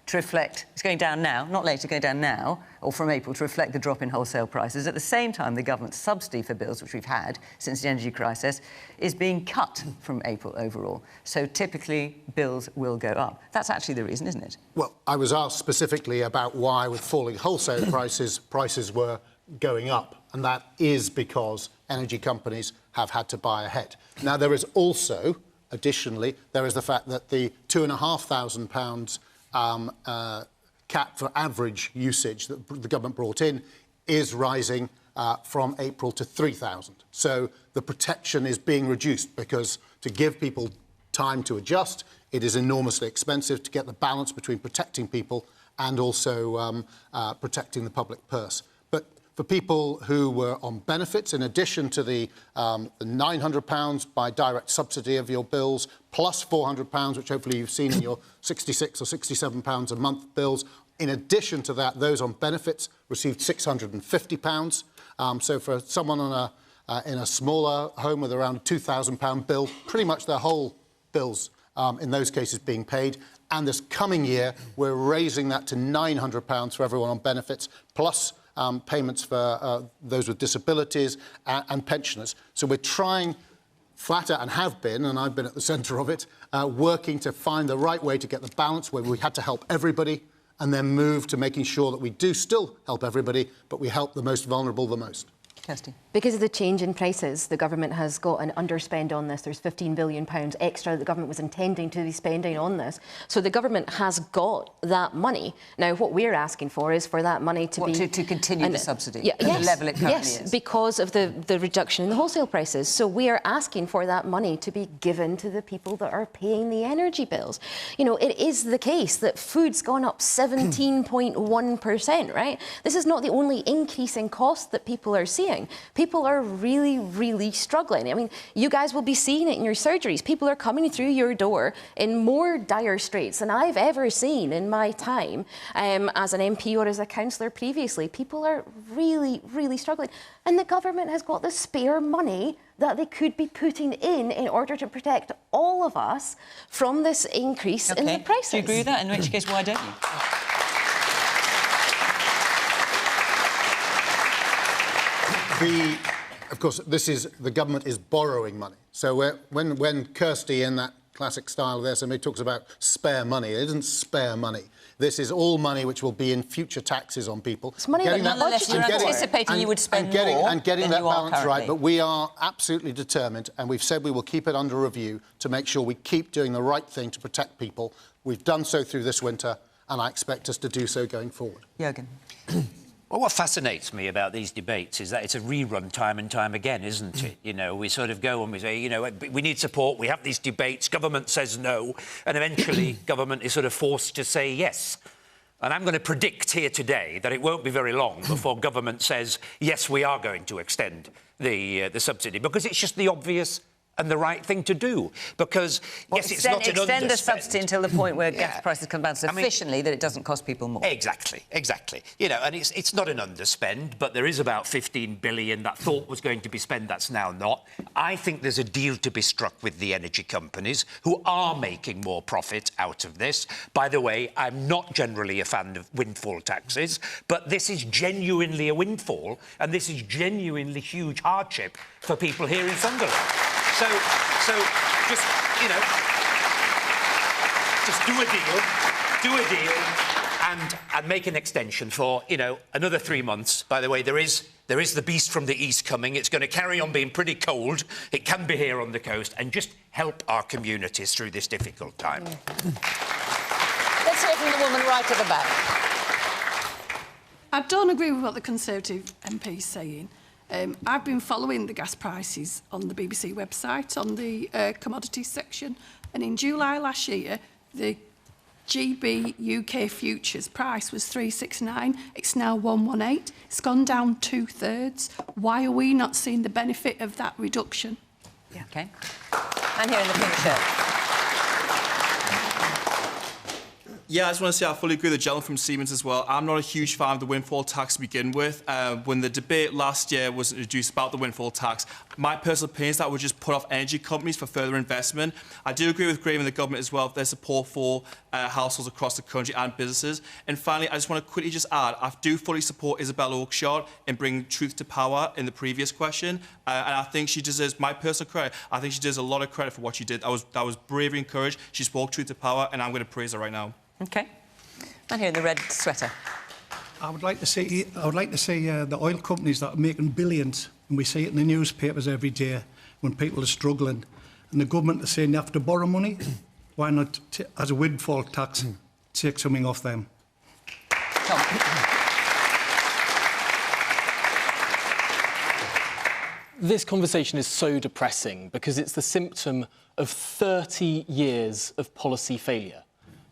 [SPEAKER 1] to reflect... It's going down now, not later, going down now, or from April, to reflect the drop in wholesale prices. At the same time, the government's subsidy for bills, which we've had since the energy crisis, is being cut from April overall. So typically, bills will go up. That's actually the reason, isn't it?
[SPEAKER 3] Well, I was asked specifically about why, with falling wholesale prices were going up, and that is because energy companies have had to buy ahead. Now, there is also, additionally, there is the fact that the £2,500 cap for average usage that the government brought in is rising from April to £3,000. So the protection is being reduced because to give people time to adjust, it is enormously expensive to get the balance between protecting people and also protecting the public purse. But for people who were on benefits, in addition to the £900 by direct subsidy of your bills, plus £400, which hopefully you've seen in your £66 or £67 a month bills, in addition to that, those on benefits received £650. So for someone in a smaller home with around a £2,000 bill, pretty much their whole bills in those cases being paid. And this coming year, we're raising that to £900 for everyone on benefits, plus payments for those with disabilities and pensioners. So we're trying flat out, and have been, and I've been at the centre of it, working to find the right way to get the balance where we had to help everybody and then move to making sure that we do still help everybody, but we help the most vulnerable the most.
[SPEAKER 1] Kirsty.
[SPEAKER 9] Because of the change in prices, the government has got an underspend on this. There's £15 billion extra that the government was intending to be spending on this. So the government has got that money. Now, what we're asking for is for that money to
[SPEAKER 1] to continue the subsidy
[SPEAKER 9] yeah,
[SPEAKER 1] at the level it currently is.
[SPEAKER 9] Because of the reduction in the wholesale prices. So we are asking for that money to be given to the people that are paying the energy bills. You know, it is the case that food's gone up 17.1%, right? This is not the only increase in cost that people are seeing. People are really, really struggling. I mean, you guys will be seeing it in your surgeries. People are coming through your door in more dire straits than I've ever seen in my time as an MP or as a councillor previously. People are really, really struggling. And the government has got the spare money that they could be putting in order to protect all of us from this increase in the prices.
[SPEAKER 1] Do you agree with that? In which case, why don't you?
[SPEAKER 3] Of course, the government is borrowing money. So when Kirsty, in that classic style of SME, talks about spare money, it isn't spare money. This is all money which will be in future taxes on people.
[SPEAKER 1] It's money that nonetheless you're anticipating you would spend more
[SPEAKER 3] and getting that balance
[SPEAKER 1] currently.
[SPEAKER 3] right. But we are absolutely determined, and we've said we will keep it under review to make sure we keep doing the right thing to protect people. We've done so through this winter, and I expect us to do so going forward.
[SPEAKER 1] Juergen.
[SPEAKER 13] Well, what fascinates me about these debates is that it's a rerun time and time again, isn't it? You know, we sort of go and we say, you know, we need support, we have these debates, government says no, and eventually government is sort of forced to say yes. And I'm going to predict here today that it won't be very long before government says, yes, we are going to extend the subsidy, because it's just the obvious and the right thing to do, because yes, it's not an
[SPEAKER 1] extend the
[SPEAKER 13] underspend.
[SPEAKER 1] subsidy until the point where gas prices come down sufficiently that it doesn't cost people more.
[SPEAKER 13] Exactly. You know, and it's not an underspend, but there is about 15 billion that thought was going to be spent that's now not. I think there's a deal to be struck with the energy companies who are making more profit out of this. By the way, I'm not generally a fan of windfall taxes, but this is genuinely a windfall, and this is genuinely huge hardship for people here in Sunderland. So just, you know, just do a deal and make an extension for, you know, another 3 months. By the way, there is the beast from the east coming. It's going to carry on being pretty cold. It can be here on the coast, and just help our communities through this difficult time.
[SPEAKER 1] Let's hear from the woman right at the back.
[SPEAKER 19] I don't agree with what the Conservative MP is saying. I've been following the gas prices on the BBC website, on the commodities section, and in July last year, the GB UK futures price was 369. It's now 118. It's gone down 2/3. Why are we not seeing the benefit of that reduction?
[SPEAKER 1] Yeah. OK. And here in the pink shirt.
[SPEAKER 20] Yeah, I just want to say I fully agree with the gentleman from Siemens as well. I'm not a huge fan of the windfall tax to begin with. When the debate last year was introduced about the windfall tax, my personal opinion is that would just put off energy companies for further investment. I do agree with Graham and the government as well, their support for households across the country and businesses. And finally, I just want to quickly just add, I do fully support Isabel Oakeshott in bringing truth to power in the previous question. And I think she deserves my personal credit. I think she deserves a lot of credit for what she did. That was bravery and courage. She spoke truth to power, and I'm going to praise her right now.
[SPEAKER 1] OK. And here in the red sweater.
[SPEAKER 21] I would like to see the oil companies that are making billions, and we see it in the newspapers every day when people are struggling, and the government is saying they have to borrow money. Why not, as a windfall tax, take something off them?
[SPEAKER 8] This conversation is so depressing because it's the symptom of 30 years of policy failure.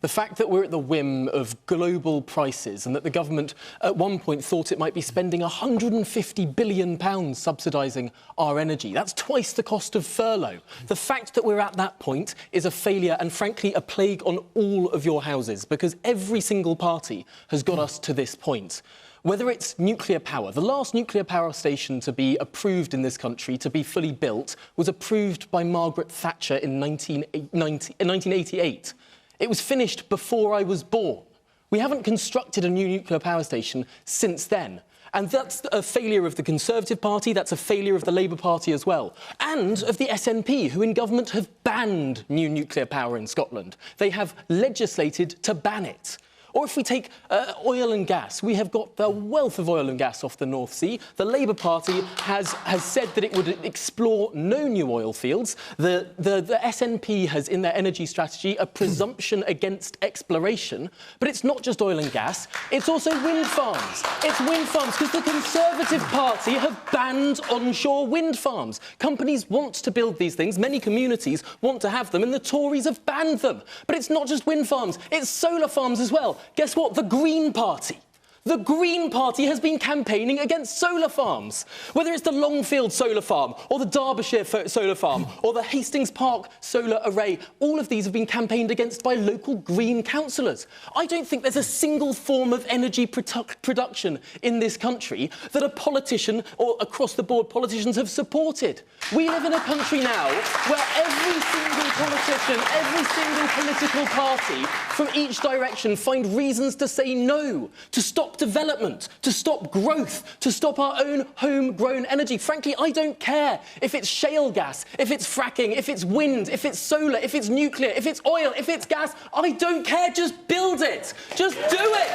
[SPEAKER 8] The fact that we're at the whim of global prices and that the government at one point thought it might be spending £150 billion subsidising our energy. That's twice the cost of furlough. The fact that we're at that point is a failure and, frankly, a plague on all of your houses, because every single party has got us to this point. Whether it's nuclear power, the last nuclear power station to be approved in this country, to be fully built, was approved by Margaret Thatcher in 1988. It was finished before I was born. We haven't constructed a new nuclear power station since then. And that's a failure of the Conservative Party, that's a failure of the Labour Party as well, and of the SNP, who in government have banned new nuclear power in Scotland. They have legislated to ban it. Or if we take oil and gas, we have got the wealth of oil and gas off the North Sea. The Labour Party has said that it would explore no new oil fields. The SNP has, in their energy strategy, a presumption against exploration. But it's not just oil and gas, it's also wind farms. It's wind farms, because the Conservative Party have banned onshore wind farms. Companies want to build these things, many communities want to have them, and the Tories have banned them. But it's not just wind farms, it's solar farms as well. Guess what? The Green Party. The Green Party has been campaigning against solar farms. Whether it's the Longfield solar farm, or the Derbyshire solar farm, or the Hastings Park solar array, all of these have been campaigned against by local Green councillors. I don't think there's a single form of energy production in this country that a politician, or across-the-board politicians, have supported. We live in a country now where every single politician, every single political party from each direction find reasons to say no, to stop development, to stop growth, to stop our own homegrown energy. Frankly, I don't care if it's shale gas, if it's fracking, if it's wind, if it's solar, if it's nuclear, if it's oil, if it's gas. I don't care. Just build it. Just do it.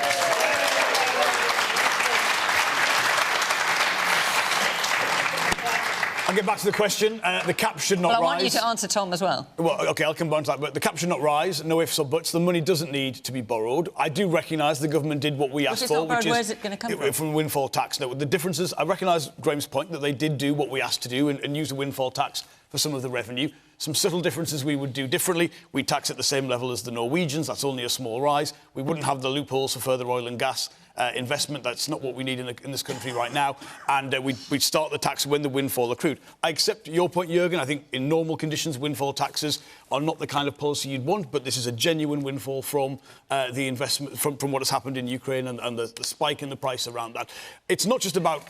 [SPEAKER 4] I'll get back to the question. The cap should not rise.
[SPEAKER 1] I want you to answer Tom as well.
[SPEAKER 4] Well, OK, I'll come back to that. But the cap should not rise. No ifs or buts. The money doesn't need to be borrowed. I do recognise the government did what we asked for, which is...
[SPEAKER 1] Where's it going to come from?
[SPEAKER 4] From windfall tax. No, the difference is, I recognise Graham's point that they did do what we asked to do and use the windfall tax for some of the revenue. Some subtle differences we would do differently. We'd tax at the same level as the Norwegians. That's only a small rise. We wouldn't have the loopholes for further oil and gas investment. That's not what we need in this country right now. And we'd start the tax when the windfall accrued. I accept your point, Juergen. I think in normal conditions, windfall taxes are not the kind of policy you'd want, but this is a genuine windfall from the investment, from what has happened in Ukraine and the spike in the price around that. It's not just about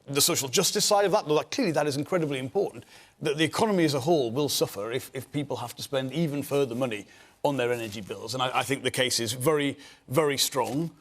[SPEAKER 4] the social justice side of that, though clearly that is incredibly important. The economy as a whole will suffer if people have to spend even further money on their energy bills. And I think the case is very, very strong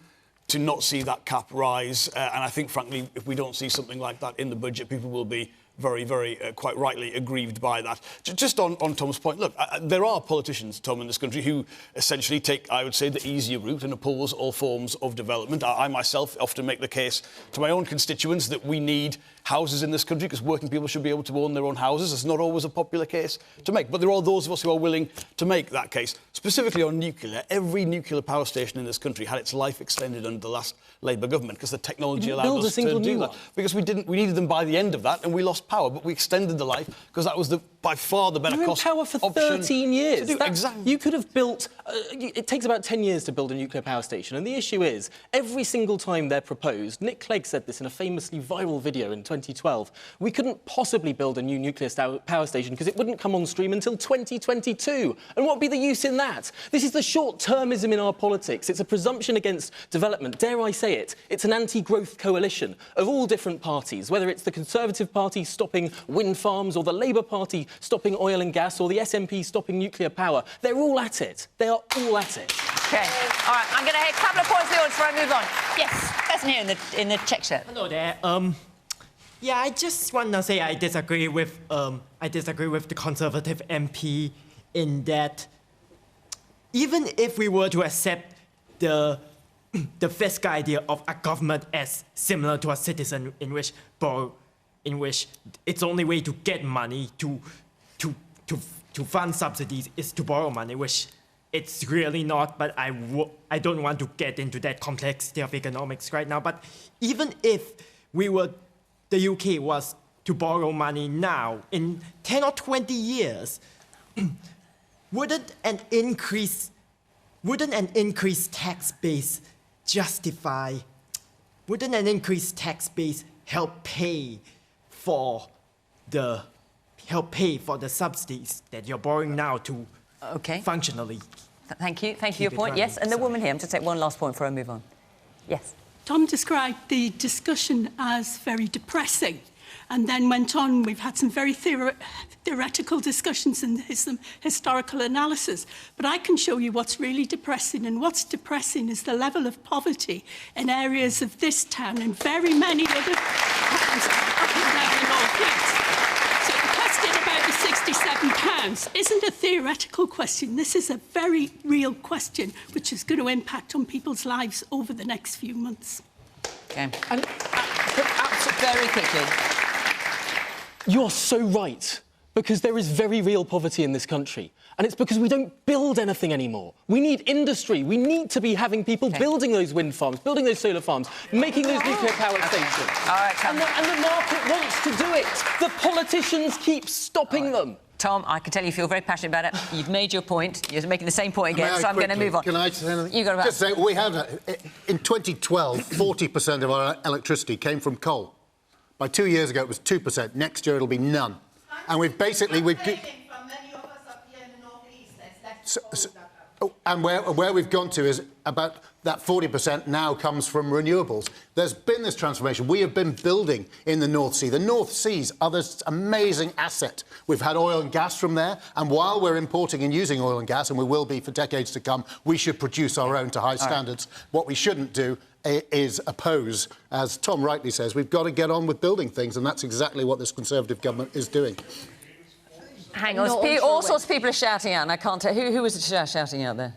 [SPEAKER 4] to not see that cap rise. And I think, frankly, if we don't see something like that in the budget, people will be very, very, quite rightly aggrieved by that. Just on Tom's point, look, there are politicians, Tom, in this country who essentially take, I would say, the easier route and oppose all forms of development. I myself often make the case to my own constituents that we need houses in this country because working people should be able to own their own houses. It's not always a popular case to make, but there are those of us who are willing to make that case. Specifically on nuclear, every nuclear power station in this country had its life extended under the last Labour government because the technology allowed us to do that. Because we needed them by the end of that and we lost power, but we extended the life because that was by far the better cost option.
[SPEAKER 8] You were in power for 13 years.
[SPEAKER 4] Exactly.
[SPEAKER 8] You could have built... it takes about 10 years to build a nuclear power station, and the issue is, every single time they're proposed, Nick Clegg said this in a famously viral video in 2012, we couldn't possibly build a new nuclear power station because it wouldn't come on stream until 2022. And what would be the use in that? This is the short-termism in our politics. It's a presumption against development. Dare I say it? It's an anti-growth coalition of all different parties, whether it's the Conservative Party stopping wind farms, or the Labour Party stopping oil and gas, or the SNP stopping nuclear power. They're all at it. They are all at it.
[SPEAKER 1] OK. All right, I'm going to hit a couple of points to the audience before I move on. Yes, person here in the check shirt.
[SPEAKER 2] Hello there. Yeah, I just want to say I disagree with the Conservative MP in that even if we were to accept the fiscal idea of a government as similar to a citizen in which its only way to get money to fund subsidies is to borrow money, which it's really not, but I don't want to get into that complexity of economics right now. But even if the UK was to borrow money now, in 10 or 20 years, wouldn't an increased tax base justify? Wouldn't an increased tax base help pay for the subsidies that you're borrowing now to functionally?
[SPEAKER 1] Thank you. Thank you for your point. Yes, and the woman here. I'm to take one last point before I move on. Yes.
[SPEAKER 22] Tom described the discussion as very depressing and then went on. We've had some very theoretical discussions and some historical analysis. But I can show you what's really depressing. And what's depressing is the level of poverty in areas of this town and very many other towns up and down the North East. So the question about the £67 £40 isn't a theoretical question. This is a very real question which is going to impact on people's lives over the next few months.
[SPEAKER 1] Okay. And very quickly.
[SPEAKER 8] You're so right, because there is very real poverty in this country. And it's because we don't build anything anymore. We need industry. We need to be having people building those wind farms, building those solar farms, making those nuclear power stations.
[SPEAKER 1] All right, Tom.
[SPEAKER 8] And the market wants to do it. The politicians keep stopping them.
[SPEAKER 1] Tom, I can tell you feel very passionate about it. You've made your point. You're making the same point again, so I'm going to move on.
[SPEAKER 3] Can I say anything?
[SPEAKER 1] You got about...
[SPEAKER 3] Just say, we have, in 2012, 40% of our electricity came from coal. By 2 years ago, it was 2%. Next year, it'll be none. And we've basically... And where we've gone to is about that 40% now comes from renewables. There's been this transformation. We have been building in the North Sea. The North Sea's other amazing asset. We've had oil and gas from there, and while we're importing and using oil and gas, and we will be for decades to come, we should produce our own to high standards. What we shouldn't do is oppose. As Tom rightly says, we've got to get on with building things, and that's exactly what this Conservative government is doing.
[SPEAKER 1] Hang on, all sorts of people are shouting out, and I can't tell... Who was shouting out there?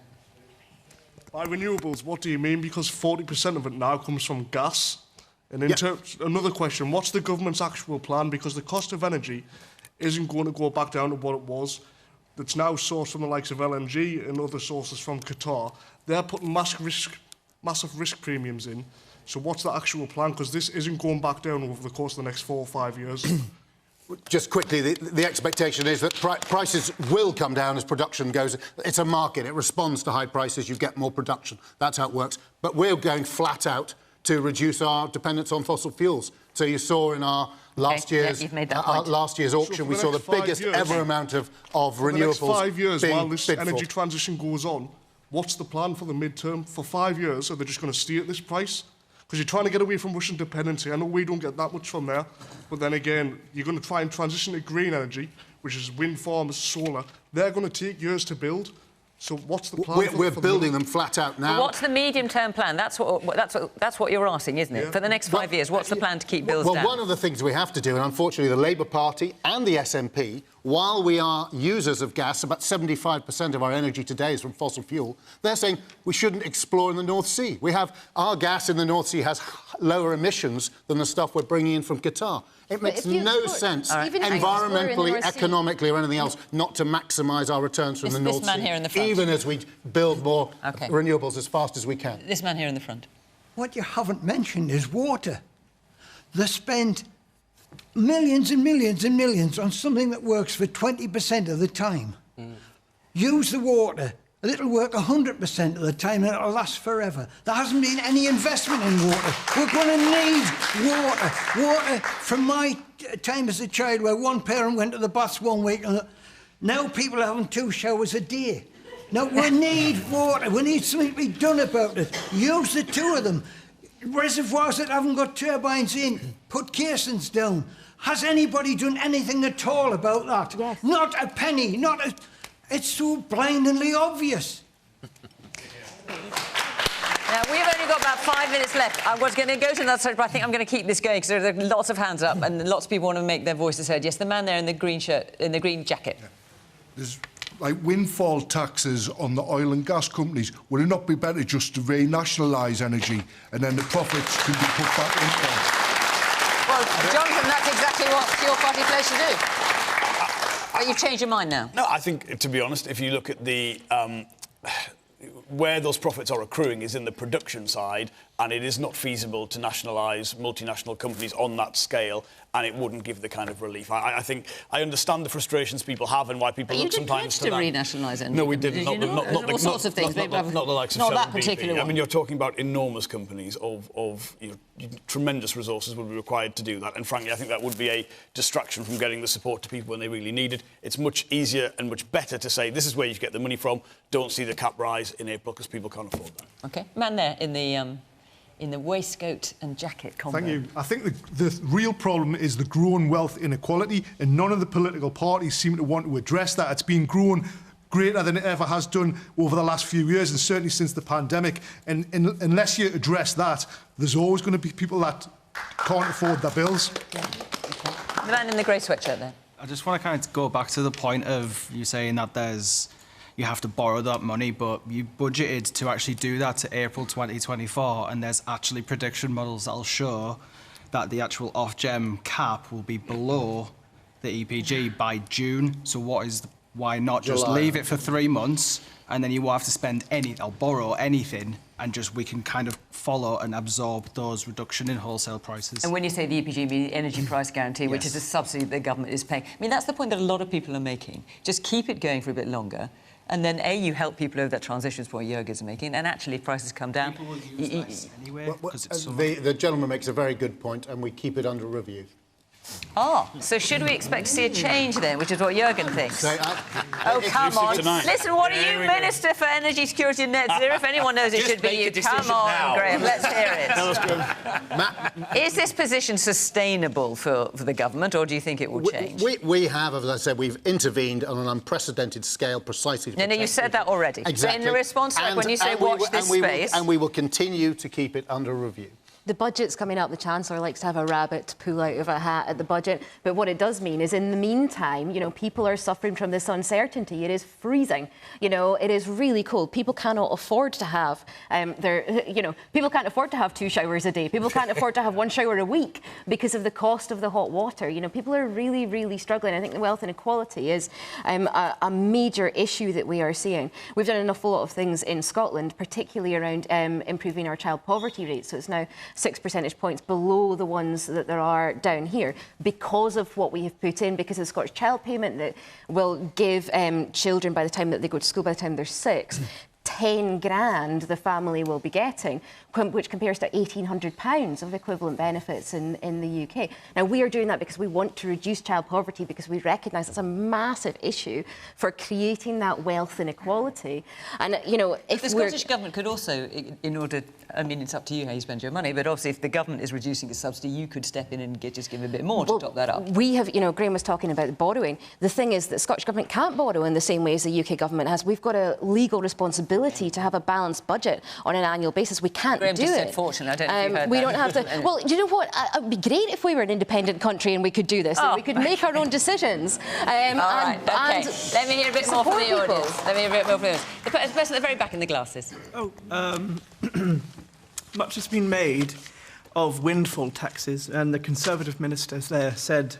[SPEAKER 5] By renewables, what do you mean? Because 40% of it now comes from gas. And in terms, another question, what's the government's actual plan? Because the cost of energy isn't going to go back down to what it was. It's now sourced from the likes of LNG and other sources from Qatar. They're putting massive risk premiums in. So what's the actual plan? Because this isn't going back down over the course of the next 4 or 5 years.
[SPEAKER 3] Just quickly, the expectation is that prices will come down as production goes. It's a market. It responds to high prices. You get more production. That's how it works. But we're going flat out to reduce our dependence on fossil fuels. So you saw in our last year's auction, we saw the biggest ever amount of renewables. For the next 5 years, while this energy transition goes on, what's the plan for the midterm? For 5 years, are they just going to stay at this price? Because you're trying to get away from Russian dependency. I know we don't get that much from there, but then again, you're going to try and transition to green energy, which is wind farms, solar. They're going to take years to build. So what's the plan? We're building them flat out now.
[SPEAKER 1] But what's the medium-term plan? That's what you're asking, isn't it? For the next 5 years, what's the plan to keep bills down?
[SPEAKER 3] Well, one of the things we have to do, and unfortunately the Labour Party and the SNP, while we are users of gas, about 75% of our energy today is from fossil fuel, they're saying we shouldn't explore in the North Sea. Our gas in the North Sea has lower emissions than the stuff we're bringing in from Qatar. It makes no sense, environmentally, economically, or anything else, not to maximise our returns from the North Sea, even as we build more renewables as fast as we can.
[SPEAKER 1] This man here in the front.
[SPEAKER 6] What you haven't mentioned is water. They spend millions and millions and millions on something that works for 20% of the time. Use the water. It'll work 100% of the time and it'll last forever. There hasn't been any investment in water. We're going to need water. Water from my time as a child, where one parent went to the baths 1 week, and now people are having 2 showers a day. Now, we need water. We need something to be done about it. Use the 2 of them. Reservoirs that haven't got turbines in, put casings down. Has anybody done anything at all about that? Yes. Not a penny, not a... It's so blindingly obvious.
[SPEAKER 1] Now, we've only got about 5 minutes left. I was going to go to another subject, but I think I'm going to keep this going because there are lots of hands up and lots of people want to make their voices heard. Yes, the man there in the green shirt, in the green jacket.
[SPEAKER 23] Yeah. There's like windfall taxes on the oil and gas companies. Would it not be better just to renationalise energy and then the profits can be put back into it?
[SPEAKER 1] Well, Jonathan, that's exactly what your party plans to do. But you've changed your mind now.
[SPEAKER 4] No, I think, to be honest, if you look at the where those profits are accruing is in the production side, and it is not feasible to nationalise multinational companies on that scale, and it wouldn't give the kind of relief. I think I understand the frustrations people have and why people look sometimes to that.
[SPEAKER 1] You did pledge to renationalise energy.
[SPEAKER 4] No, we didn't. Not
[SPEAKER 1] all sorts of things.
[SPEAKER 4] Not the likes of
[SPEAKER 1] not
[SPEAKER 4] Shell
[SPEAKER 1] that
[SPEAKER 4] and
[SPEAKER 1] particular
[SPEAKER 4] BP.
[SPEAKER 1] one.
[SPEAKER 4] I mean, you're talking about enormous companies of tremendous resources would be required to do that, and frankly, I think that would be a distraction from getting the support to people when they really need it. It's much easier and much better to say this is where you get the money from. Don't see the cap rise in April because people can't afford that.
[SPEAKER 1] OK. Man there in the waistcoat and jacket combo.
[SPEAKER 5] Thank you. I think the real problem is the growing wealth inequality, and none of the political parties seem to want to address that. It's been growing greater than it ever has done over the last few years, and certainly since the pandemic. And unless you address that, there's always going to be people that can't afford their bills.
[SPEAKER 1] The man in the grey sweatshirt there.
[SPEAKER 7] I just want to kind of go back to the point of you saying that you have to borrow that money, but you budgeted to actually do that to April 2024, and there's actually prediction models that'll show that the actual Ofgem cap will be below the EPG by June. So why not just leave it for 3 months, and then you won't have to spend or borrow anything, and we can kind of follow and absorb those reduction in wholesale prices.
[SPEAKER 1] And when you say the EPG, you mean the Energy Price Guarantee, which is a subsidy that the government is paying. I mean, that's the point that a lot of people are making. Just keep it going for a bit longer, and then, A, you help people over that transition, is what Juergen's making, and actually, if prices come down...
[SPEAKER 7] People will use less anyway, because it's
[SPEAKER 3] the gentleman makes a very good point, and we keep it under review.
[SPEAKER 1] So should we expect to see a change then, which is what Juergen thinks? Oh, come on. Listen, what are you, Minister for Energy Security and Net Zero? If anyone knows, it should be you. Come on, Graham, let's hear it. Is this position sustainable for the government, or do you think it will change?
[SPEAKER 3] We have, as I said, we've intervened on an unprecedented scale precisely...
[SPEAKER 1] No, you said that already.
[SPEAKER 3] Exactly.
[SPEAKER 1] So in response, when you say watch this space...
[SPEAKER 3] And we will continue to keep it under review.
[SPEAKER 9] The budget's coming up. The Chancellor likes to have a rabbit to pull out of a hat at the budget. But what it does mean is, in the meantime, you know, people are suffering from this uncertainty. It is freezing. You know, it is really cold. People cannot afford to have people can't afford to have 2 showers a day. People can't afford to have 1 shower a week because of the cost of the hot water. You know, people are really, really struggling. I think the wealth inequality is a major issue that we are seeing. We've done an awful lot of things in Scotland, particularly around improving our child poverty rate. So it's now 6 percentage points below the ones that there are down here because of what we have put in, because of the Scottish Child Payment that will give children, by the time that they go to school, by the time they're 6, 10 grand the family will be getting, which compares to £1,800 of equivalent benefits in the UK. Now, we are doing that because we want to reduce child poverty, because we recognise it's a massive issue for creating that wealth inequality. And, you know, if
[SPEAKER 1] the Scottish Government could also, in order... I mean, it's up to you how you spend your money, but obviously if the government is reducing its subsidy, you could step in and just give a bit more to top that up.
[SPEAKER 9] We have, you know, Graham was talking about borrowing. The thing is that the Scottish Government can't borrow in the same way as the UK Government has. We've got a legal responsibility to have a balanced budget on an annual basis. We can't
[SPEAKER 1] Graham
[SPEAKER 9] do
[SPEAKER 1] just
[SPEAKER 9] it.
[SPEAKER 1] said fortune. I don't know if you heard
[SPEAKER 9] we
[SPEAKER 1] that.
[SPEAKER 9] don't have to... Well, do you know what? It would be great if we were an independent country and we could do this, and we could make our own decisions.
[SPEAKER 1] All right, OK. Let me hear a bit more from the audience. Let me hear a bit more from the audience. The person at the very back in the glasses.
[SPEAKER 10] Much has been made of windfall taxes, and the Conservative ministers there said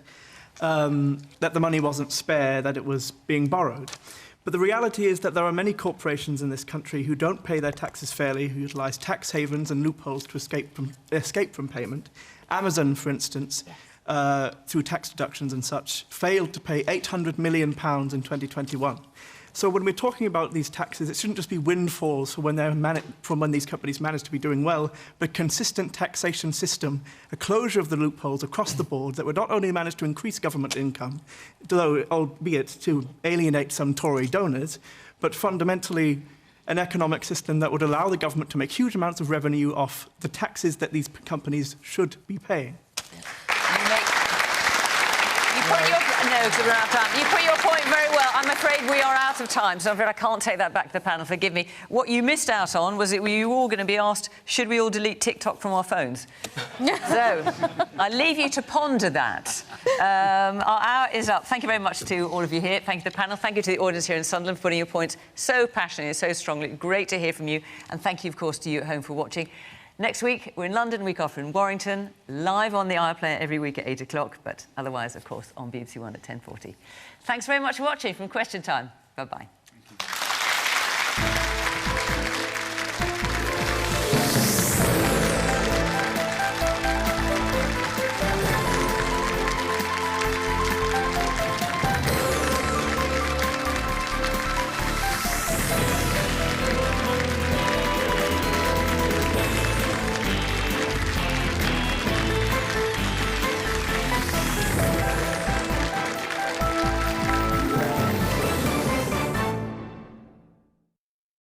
[SPEAKER 10] that the money wasn't spare, that it was being borrowed. But the reality is that there are many corporations in this country who don't pay their taxes fairly, who utilise tax havens and loopholes to escape from payment. Amazon, for instance, through tax deductions and such, failed to pay £800 million in 2021. So when we're talking about these taxes, it shouldn't just be windfalls from when these companies manage to be doing well, but consistent taxation system, a closure of the loopholes across the board that would not only manage to increase government income, though albeit to alienate some Tory donors, but fundamentally an economic system that would allow the government to make huge amounts of revenue off the taxes that these companies should be paying.
[SPEAKER 1] You put your point very well. I'm afraid we are out of time, so I'm afraid I can't take that back to the panel. Forgive me. What you missed out on was that you were all going to be asked, should we all delete TikTok from our phones? So I leave you to ponder that. Our hour is up. Thank you very much to all of you here. Thank you to the panel. Thank you to the audience here in Sunderland for putting your points so passionately and so strongly. Great to hear from you. And thank you, of course, to you at home for watching. Next week, we're in London, week after in Warrington, live on the iPlayer every week at 8 o'clock, but otherwise, of course, on BBC One at 10:40. Thanks very much for watching from Question Time. Bye-bye.